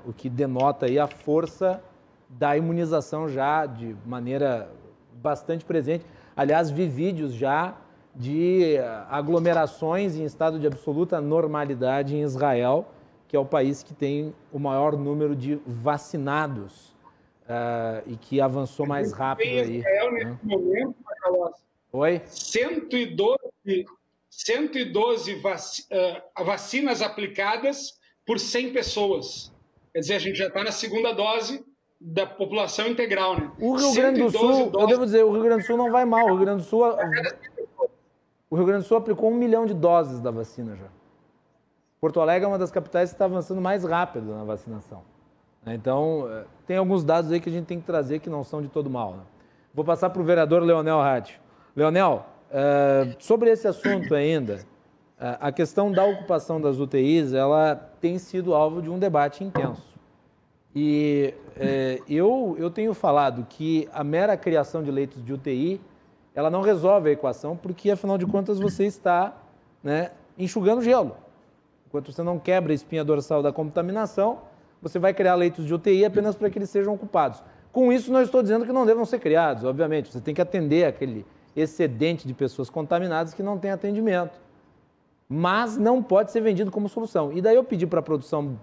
o que denota aí a força da imunização já de maneira bastante presente. Aliás, vi vídeos já de aglomerações em estado de absoluta normalidade em Israel, que é o país que tem o maior número de vacinados e que avançou mais rápido aí. Israel, nesse momento, Oi? 112 vacinas aplicadas por 100 pessoas. Quer dizer, a gente já está na segunda dose da população integral, né? O Rio Grande do Sul, eu devo dizer, o Rio Grande do Sul não vai mal. O Rio Grande do Sul aplicou 1 milhão de doses da vacina já. Porto Alegre é uma das capitais que está avançando mais rápido na vacinação. Então, tem alguns dados aí que a gente tem que trazer que não são de todo mal. Vou passar para o vereador Leonel Hatch. Leonel, sobre esse assunto ainda, a questão da ocupação das UTIs, ela tem sido alvo de um debate intenso. E eu tenho falado que a mera criação de leitos de UTI, ela não resolve a equação, porque, afinal de contas, você está enxugando gelo. Enquanto você não quebra a espinha dorsal da contaminação, você vai criar leitos de UTI apenas para que eles sejam ocupados. Com isso, não estou dizendo que não devam ser criados, obviamente. Você tem que atender aquele excedente de pessoas contaminadas que não tem atendimento. mas não pode ser vendido como solução. E daí eu pedi para a produção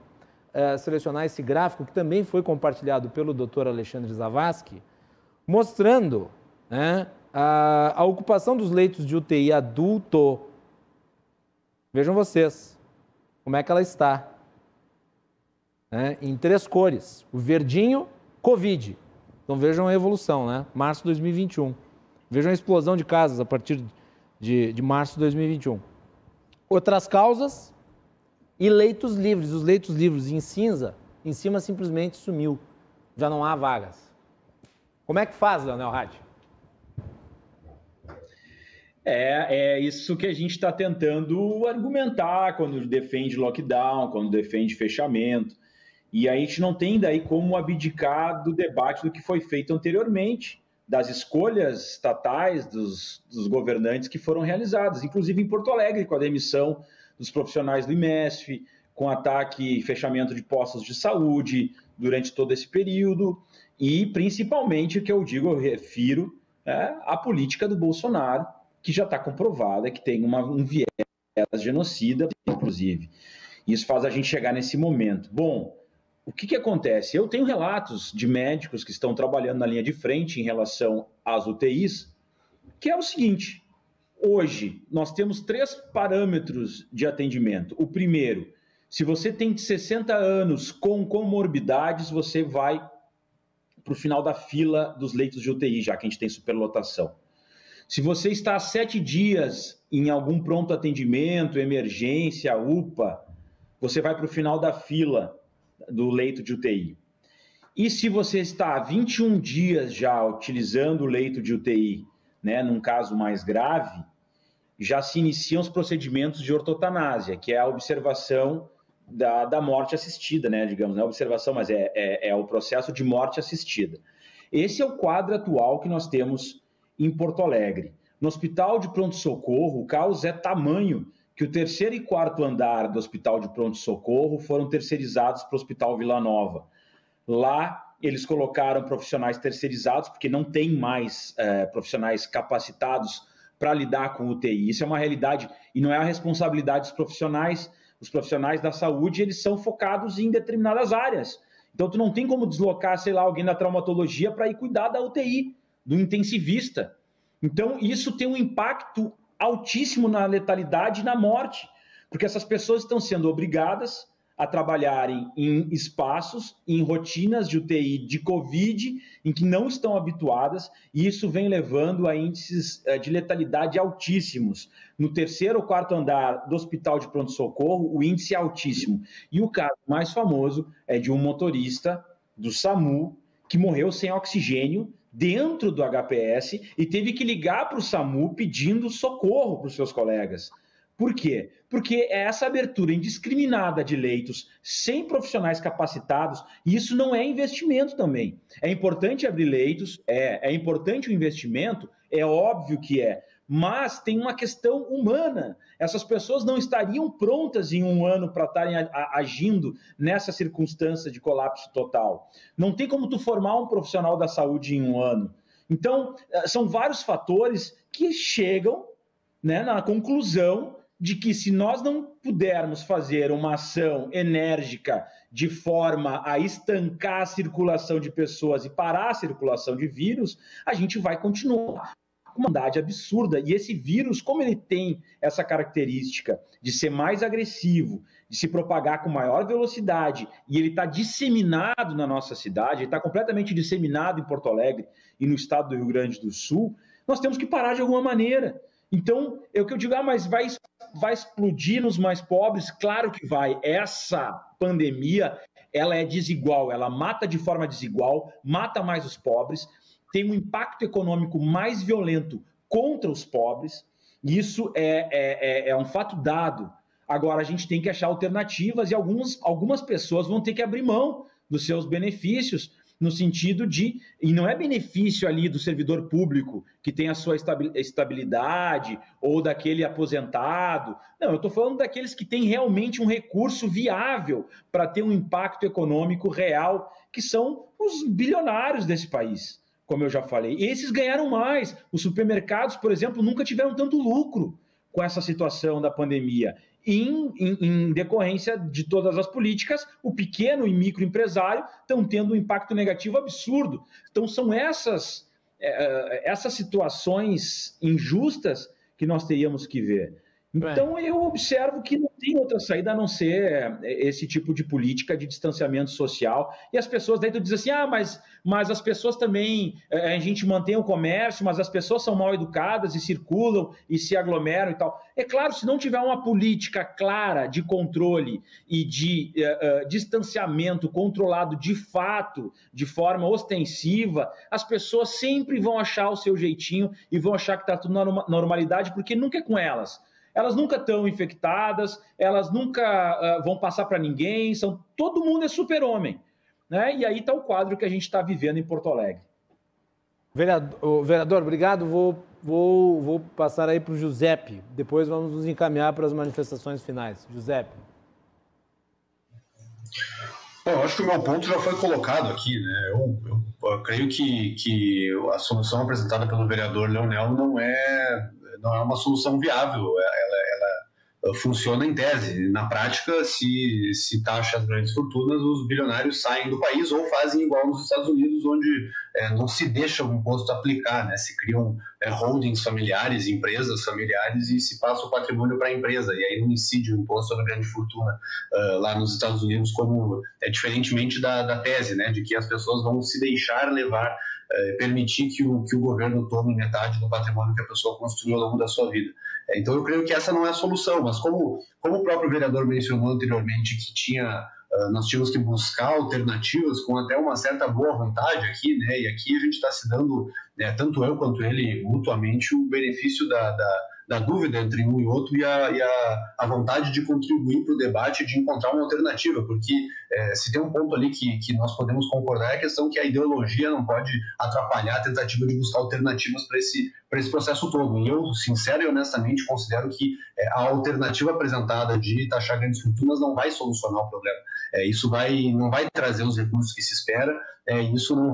selecionar esse gráfico, que também foi compartilhado pelo Dr. Alexandre Zavascki, mostrando, né, a ocupação dos leitos de UTI adulto. Vejam vocês como é que ela está. Né, em 3 cores. O verdinho, Covid. Então vejam a evolução, né? Março de 2021. Vejam a explosão de casos a partir de março de 2021. Outras causas e leitos livres. Os leitos livres em cinza, em cima simplesmente sumiu. Já não há vagas. Como é que faz, Leonel Hadi? É isso que a gente está tentando argumentar quando defende lockdown, quando defende fechamento. E a gente não tem daí como abdicar do debate do que foi feito anteriormente, das escolhas estatais dos governantes que foram realizadas, inclusive em Porto Alegre, com a demissão dos profissionais do IMESF, com ataque e fechamento de postos de saúde durante todo esse período, e principalmente o que eu digo, eu refiro à política do Bolsonaro, que já está comprovada que tem um viés genocida, inclusive. Isso faz a gente chegar nesse momento. Bom, o que acontece? Eu tenho relatos de médicos que estão trabalhando na linha de frente em relação às UTIs, que é o seguinte: hoje nós temos 3 parâmetros de atendimento. O primeiro, se você tem 60 anos com comorbidades, você vai para o final da fila dos leitos de UTI, já que a gente tem superlotação. Se você está há 7 dias em algum pronto atendimento, emergência, UPA, você vai para o final da fila do leito de UTI. E se você está há 21 dias já utilizando o leito de UTI, né, num caso mais grave, já se iniciam os procedimentos de ortotanásia, que é a observação da morte assistida, né, digamos, não é observação, mas é o processo de morte assistida. Esse é o quadro atual que nós temos em Porto Alegre. No hospital de pronto-socorro, o caos é tamanho que o 3º e 4º andar do hospital de pronto-socorro foram terceirizados para o Hospital Vila Nova. Lá, eles colocaram profissionais terceirizados, porque não tem mais profissionais capacitados para lidar com UTI. Isso é uma realidade e não é a responsabilidade dos profissionais. Os profissionais da saúde, eles são focados em determinadas áreas. Então, tu não tem como deslocar, sei lá, alguém da traumatologia para ir cuidar da UTI, do intensivista. Então, isso tem um impacto altíssimo na letalidade e na morte, porque essas pessoas estão sendo obrigadas a trabalharem em espaços, em rotinas de UTI de Covid, em que não estão habituadas, e isso vem levando a índices de letalidade altíssimos. No 3º ou 4º andar do hospital de pronto-socorro, o índice é altíssimo. E o caso mais famoso é de um motorista do SAMU que morreu sem oxigênio dentro do HPS e teve que ligar para o SAMU pedindo socorro para os seus colegas. Por quê? Porque é essa abertura indiscriminada de leitos sem profissionais capacitados, e isso não é investimento também. É importante abrir leitos, é importante o investimento, é óbvio que é, mas tem uma questão humana. Essas pessoas não estariam prontas em 1 ano para estarem agindo nessa circunstância de colapso total. Não tem como tu formar um profissional da saúde em 1 ano. Então, são vários fatores que chegam, né, na conclusão de que se nós não pudermos fazer uma ação enérgica de forma a estancar a circulação de pessoas e parar a circulação de vírus, a gente vai continuar com uma quantidade absurda. E esse vírus, como ele tem essa característica de ser mais agressivo, de se propagar com maior velocidade, e ele está disseminado na nossa cidade, ele está completamente disseminado em Porto Alegre e no estado do Rio Grande do Sul, nós temos que parar de alguma maneira. Então, é o que eu digo, mas vai explodir nos mais pobres? Claro que vai. Essa pandemia, ela é desigual, ela mata de forma desigual, mata mais os pobres, tem um impacto econômico mais violento contra os pobres, e isso é um fato dado. Agora, a gente tem que achar alternativas e algumas pessoas vão ter que abrir mão dos seus benefícios, no sentido de, e não é benefício ali do servidor público que tem a sua estabilidade ou daquele aposentado, não, eu estou falando daqueles que têm realmente um recurso viável para ter um impacto econômico real, que são os bilionários desse país, como eu já falei. Esses ganharam mais. Os supermercados, por exemplo, nunca tiveram tanto lucro, com essa situação da pandemia? Em decorrência de todas as políticas, o pequeno e microempresário estão tendo um impacto negativo absurdo. Então, são essas situações injustas que nós teríamos que ver. Então, eu observo que não tem outra saída a não ser esse tipo de política de distanciamento social. E as pessoas, daí tu diz assim, mas as pessoas também, a gente mantém o comércio, mas as pessoas são mal educadas e circulam e se aglomeram e tal. É claro, se não tiver uma política clara de controle e de distanciamento controlado de fato, de forma ostensiva, as pessoas sempre vão achar o seu jeitinho e vão achar que está tudo na normalidade, porque nunca é com elas. Elas nunca estão infectadas, elas nunca vão passar para ninguém, todo mundo é super-homem, né? E aí está o quadro que a gente está vivendo em Porto Alegre. Vereador, obrigado. Vou passar aí para o Giuseppe. Depois vamos nos encaminhar para as manifestações finais. Giuseppe. Bom, acho que o meu ponto já foi colocado aqui, né? Eu creio que a solução apresentada pelo vereador Leonel não é uma solução viável. Ela funciona em tese. Na prática, se taxa as grandes fortunas, os bilionários saem do país ou fazem igual nos Estados Unidos, onde não se deixa o imposto aplicar, né? Se criam holdings familiares, empresas familiares, e se passa o patrimônio para a empresa, e aí não incide o imposto sobre grande fortuna lá nos Estados Unidos, como diferentemente da tese, né? De que as pessoas vão se deixar levar, permitir que o governo tome metade do patrimônio que a pessoa construiu ao longo da sua vida. Então eu creio que essa não é a solução, mas como o próprio vereador mencionou anteriormente, que nós tínhamos que buscar alternativas com até uma certa boa vontade aqui, né? E aqui a gente está se dando, tanto eu quanto ele, mutuamente, o benefício da dúvida entre um e outro e a vontade de contribuir para o debate, de encontrar uma alternativa, porque se tem um ponto ali que nós podemos concordar, é a questão que a ideologia não pode atrapalhar a tentativa de buscar alternativas para esse processo todo. E eu, sincero e honestamente, considero que a alternativa apresentada de taxar grandes fortunas não vai solucionar o problema. Isso não vai trazer os recursos que se espera, isso não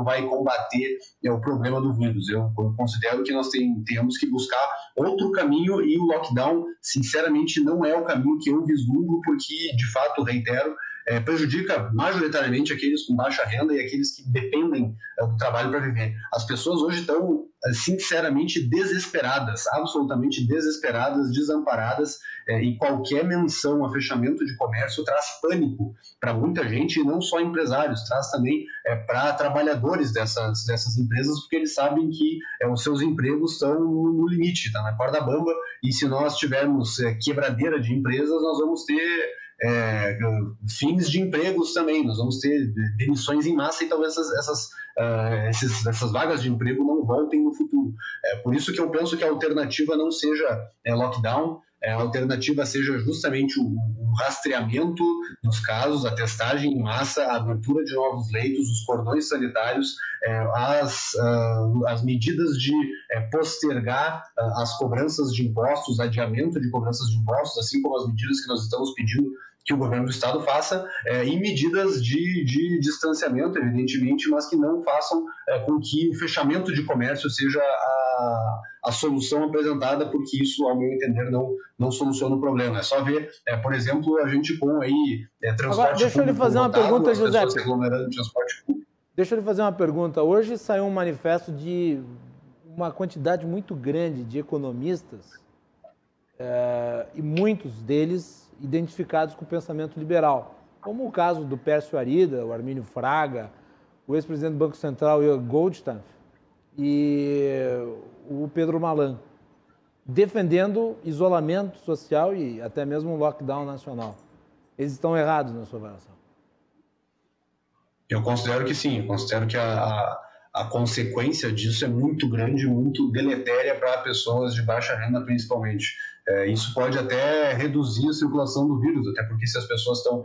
vai combater o problema do vírus. Eu considero que nós temos que buscar outro caminho, e o lockdown, sinceramente, não é o caminho que eu vislumbro, porque, de fato, reitero, prejudica majoritariamente aqueles com baixa renda e aqueles que dependem do trabalho para viver. As pessoas hoje estão, sinceramente, desesperadas, absolutamente desesperadas, desamparadas, e qualquer menção a fechamento de comércio traz pânico para muita gente, e não só empresários, traz também para trabalhadores dessas empresas, porque eles sabem que os seus empregos estão no limite, está na corda bamba, e se nós tivermos quebradeira de empresas, nós vamos ter fins de empregos também, nós vamos ter demissões em massa, e talvez essas vagas de emprego não voltem no futuro. Por isso que eu penso que a alternativa não seja lockdown, a alternativa seja justamente o rastreamento dos casos, a testagem em massa, a abertura de novos leitos, os cordões sanitários, as medidas de postergar as cobranças de impostos, adiamento de cobranças de impostos, assim como as medidas que nós estamos pedindo que o governo do estado faça, e medidas de distanciamento, evidentemente, mas que não façam com que o fechamento de comércio seja a solução apresentada, porque isso, ao meu entender, não soluciona o problema. É só ver, por exemplo, a gente com aí transporte Agora, deixa eu lhe fazer uma pergunta, José. Deixa eu lhe fazer uma pergunta. Hoje saiu um manifesto de uma quantidade muito grande de economistas, e muitos deles identificados com o pensamento liberal, como o caso do Pércio Arida, o Armínio Fraga, o ex-presidente do Banco Central, Ian Goldstein, e o Pedro Malan, defendendo isolamento social e até mesmo um lockdown nacional. Eles estão errados na sua avaliação? Eu considero que sim, eu considero que a consequência disso é muito grande, muito deletéria para pessoas de baixa renda, principalmente. Isso pode até reduzir a circulação do vírus, até porque se as pessoas estão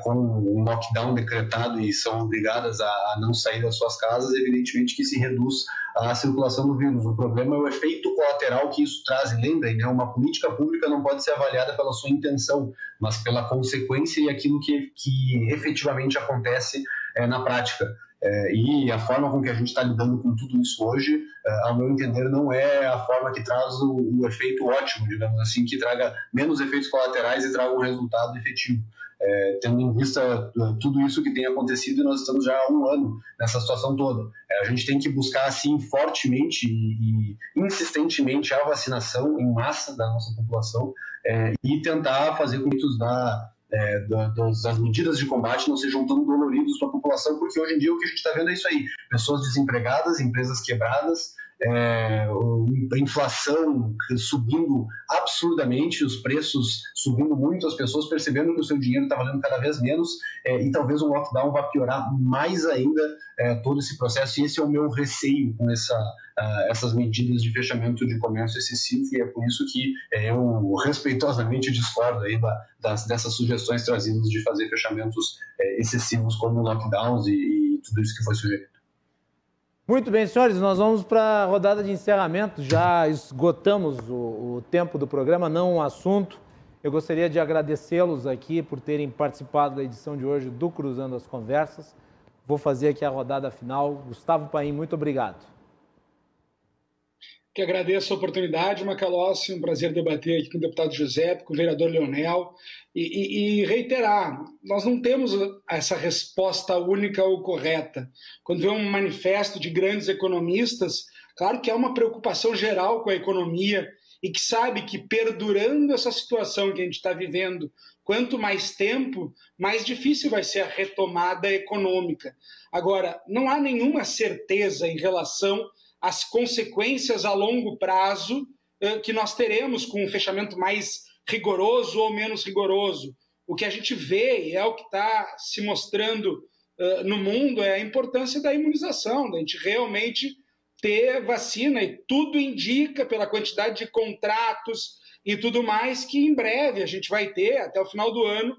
com um lockdown decretado e são obrigadas a não sair das suas casas, evidentemente que se reduz a circulação do vírus. O problema é o efeito colateral que isso traz. E lembrem, né, uma política pública não pode ser avaliada pela sua intenção, mas pela consequência e aquilo que efetivamente acontece na prática. E a forma com que a gente está lidando com tudo isso hoje, ao meu entender, não é a forma que traz o efeito ótimo, digamos assim, que traga menos efeitos colaterais e traga um resultado efetivo. Tendo em vista tudo isso que tem acontecido, e nós estamos já há 1 ano nessa situação toda. A gente tem que buscar, assim, fortemente e insistentemente a vacinação em massa da nossa população e tentar fazer com que das medidas de combate não sejam tão doloridos para a população, porque hoje em dia o que a gente está vendo é isso aí: pessoas desempregadas, empresas quebradas, a inflação subindo absurdamente, os preços subindo muito, as pessoas percebendo que o seu dinheiro está valendo cada vez menos, e talvez um lockdown vá piorar mais ainda todo esse processo, e esse é o meu receio com essas medidas de fechamento de comércio excessivo, e é por isso que eu respeitosamente discordo aí dessas sugestões trazidas de fazer fechamentos excessivos como lockdowns e tudo isso que foi sugerido. Muito bem, senhores, nós vamos para a rodada de encerramento. Já esgotamos o tempo do programa, não o assunto. Eu gostaria de agradecê-los aqui por terem participado da edição de hoje do Cruzando as Conversas. Vou fazer aqui a rodada final. Gustavo Paim, muito obrigado. Que agradeço a oportunidade, Macalossi, um prazer debater aqui com o deputado Giuseppe, com o vereador Leonel, e reiterar, nós não temos essa resposta única ou correta. Quando vê um manifesto de grandes economistas, claro que há uma preocupação geral com a economia e que sabe que perdurando essa situação que a gente está vivendo, quanto mais tempo, mais difícil vai ser a retomada econômica. Agora, não há nenhuma certeza em relação as consequências a longo prazo que nós teremos com um fechamento mais rigoroso ou menos rigoroso. O que a gente vê, e é o que está se mostrando no mundo, é a importância da imunização, da gente realmente ter vacina, e tudo indica, pela quantidade de contratos e tudo mais, que em breve a gente vai ter, até o final do ano,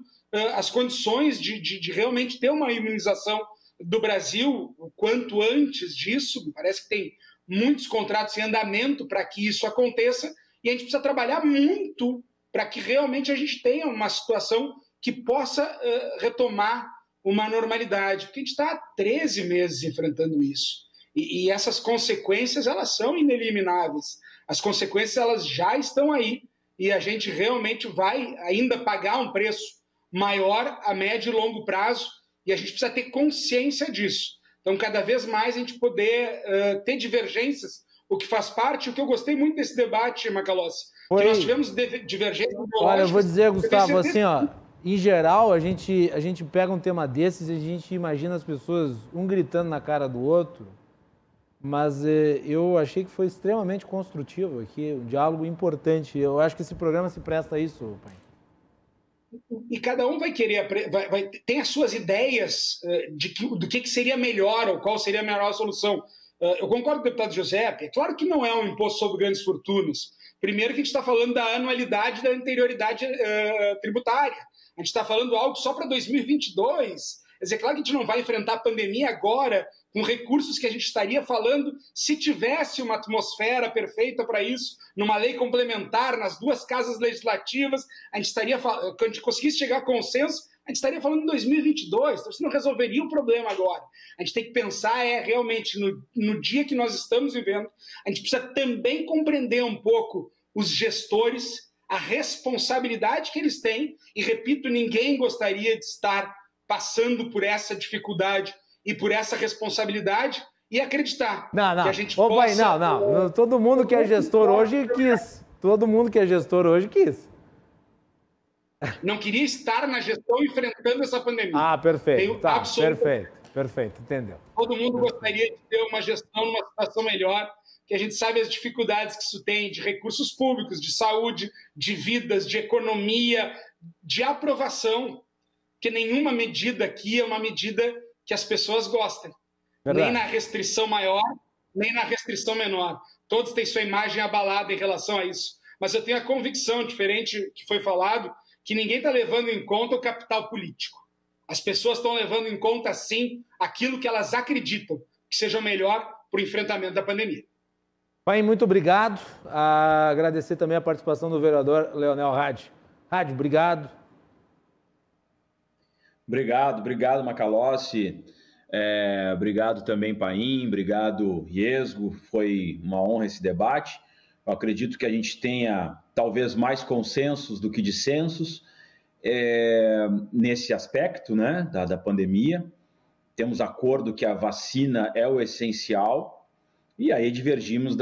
as condições de realmente ter uma imunização do Brasil o quanto antes disso. Parece que tem muitos contratos em andamento para que isso aconteça, e a gente precisa trabalhar muito para que realmente a gente tenha uma situação que possa retomar uma normalidade, porque a gente está há 13 meses enfrentando isso, e essas consequências, elas são inelimináveis, as consequências, elas já estão aí, e a gente realmente vai ainda pagar um preço maior a médio e longo prazo, e a gente precisa ter consciência disso. Então, cada vez mais a gente poder ter divergências, o que faz parte. O que eu gostei muito desse debate, Macalossi, que nós tivemos divergências ideológicas. Olha, eu vou dizer, Gustavo, assim, ó, em geral, a gente pega um tema desses e a gente imagina as pessoas um gritando na cara do outro, mas eu achei que foi extremamente construtivo aqui, um diálogo importante. Eu acho que esse programa se presta a isso, pai. E cada um vai querer, tem as suas ideias do que seria melhor ou qual seria a melhor solução. Eu concordo com o deputado Giuseppe, é claro que não é um imposto sobre grandes fortunas. Primeiro que a gente está falando da anualidade da anterioridade tributária. A gente está falando algo só para 2022. Quer dizer, claro que a gente não vai enfrentar a pandemia agora com recursos que a gente estaria falando se tivesse uma atmosfera perfeita para isso, numa lei complementar, nas duas casas legislativas, a gente estaria, quando a gente conseguisse chegar a consenso, a gente estaria falando em 2022, então isso não resolveria o problema agora. A gente tem que pensar realmente no dia que nós estamos vivendo, a gente precisa também compreender um pouco os gestores, a responsabilidade que eles têm, e repito, ninguém gostaria de estar passando por essa dificuldade e por essa responsabilidade, e acreditar que a gente possa... Não. Todo mundo que é gestor hoje quis. Todo mundo que é gestor hoje quis. Não queria estar na gestão enfrentando essa pandemia. Ah, perfeito. Tá, perfeito, entendeu. Todo mundo gostaria de ter uma gestão numa situação melhor, que a gente sabe as dificuldades que isso tem de recursos públicos, de saúde, de vidas, de economia, de aprovação, que nenhuma medida aqui é uma medida que as pessoas gostem. Verdade. Nem na restrição maior, nem na restrição menor. Todos têm sua imagem abalada em relação a isso. Mas eu tenho a convicção, diferente que foi falado, que ninguém está levando em conta o capital político. As pessoas estão levando em conta, sim, aquilo que elas acreditam que seja melhor para o enfrentamento da pandemia. Pai, muito obrigado. Agradecer também a participação do vereador Leonel Hadi. Hadi, obrigado. Obrigado, Macalossi. Obrigado também, Paim, obrigado, Riesgo, foi uma honra esse debate. Eu acredito que a gente tenha talvez mais consensos do que dissensos nesse aspecto, né, da pandemia. Temos acordo que a vacina é o essencial, e aí divergimos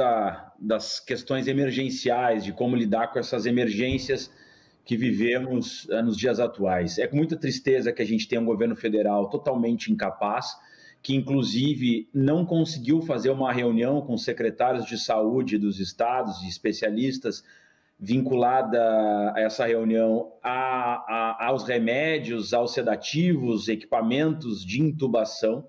das questões emergenciais, de como lidar com essas emergências que vivemos nos dias atuais. É com muita tristeza que a gente tem um governo federal totalmente incapaz, que inclusive não conseguiu fazer uma reunião com secretários de saúde dos estados e especialistas vinculada a essa reunião aos remédios, aos sedativos, equipamentos de intubação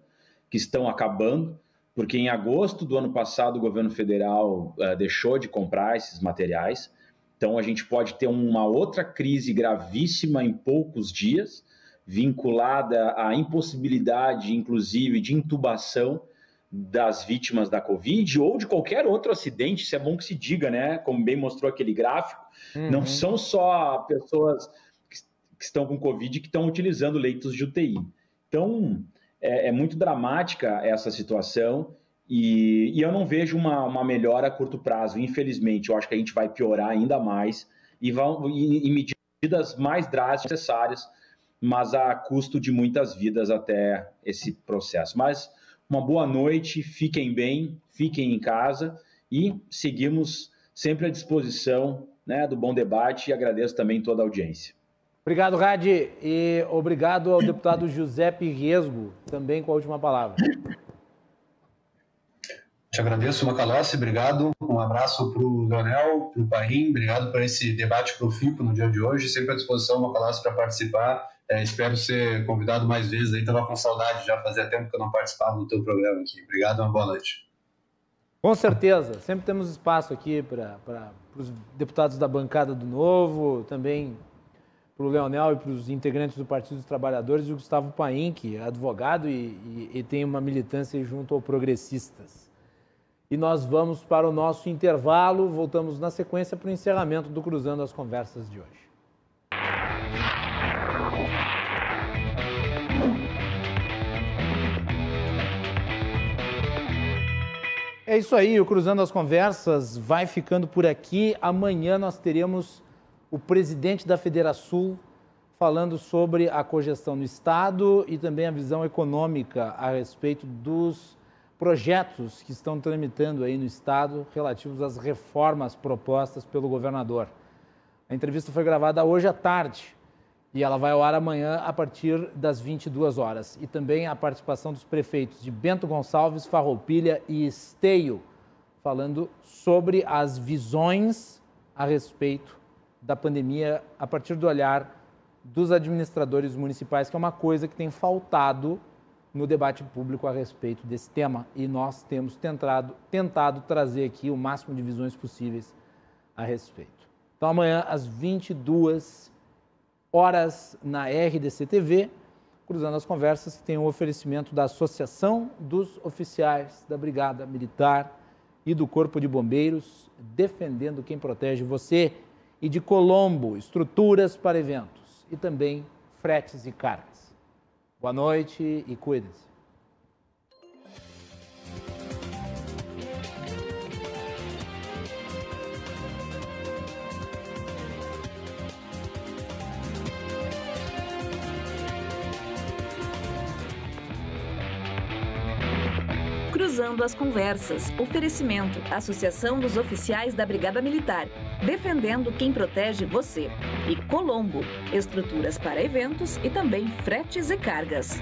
que estão acabando, porque em agosto do ano passado o governo federal deixou de comprar esses materiais. Então, a gente pode ter uma outra crise gravíssima em poucos dias, vinculada à impossibilidade, inclusive, de intubação das vítimas da Covid ou de qualquer outro acidente. Isso é bom que se diga, né? Como bem mostrou aquele gráfico, não são só pessoas que estão com Covid que estão utilizando leitos de UTI. Então, é muito dramática essa situação. E eu não vejo uma melhora a curto prazo, infelizmente. Eu acho que a gente vai piorar ainda mais e em medidas mais drásticas necessárias, mas a custo de muitas vidas até esse processo. Mas uma boa noite, fiquem bem, fiquem em casa e seguimos sempre à disposição, né, do bom debate, e agradeço também toda a audiência. Obrigado, Radi, e obrigado ao deputado Giuseppe Riesgo, também com a última palavra. Te agradeço, Macalossi, obrigado. Um abraço para o Leonel, para o Paim, obrigado por esse debate profícuo no dia de hoje. Sempre à disposição, Macalossi, para participar. Espero ser convidado mais vezes. Estava com saudade, já fazia tempo que eu não participava do teu programa aqui. Obrigado e uma boa noite. Com certeza, sempre temos espaço aqui para os deputados da bancada do Novo, também para o Leonel e para os integrantes do Partido dos Trabalhadores, e o Gustavo Paim, que é advogado e tem uma militância junto ao Progressistas. E nós vamos para o nosso intervalo, voltamos na sequência para o encerramento do Cruzando as Conversas de hoje. É isso aí, o Cruzando as Conversas vai ficando por aqui. Amanhã nós teremos o presidente da Federação falando sobre a cogestão no Estado e também a visão econômica a respeito dos projetos que estão tramitando aí no Estado relativos às reformas propostas pelo governador. A entrevista foi gravada hoje à tarde e ela vai ao ar amanhã a partir das 22 horas. E também a participação dos prefeitos de Bento Gonçalves, Farroupilha e Esteio, falando sobre as visões a respeito da pandemia a partir do olhar dos administradores municipais, que é uma coisa que tem faltado no debate público a respeito desse tema, e nós temos tentado trazer aqui o máximo de visões possíveis a respeito. Então, amanhã, às 22 horas, na RDC TV, Cruzando as Conversas, que tem um oferecimento da Associação dos Oficiais da Brigada Militar e do Corpo de Bombeiros, defendendo quem protege você, e de Colombo, estruturas para eventos, e também fretes e cargas. Boa noite e cuidem-se. Cruzando as Conversas. Oferecimento. Associação dos Oficiais da Brigada Militar. Defendendo quem protege você. E Colombo. Estruturas para eventos e também fretes e cargas.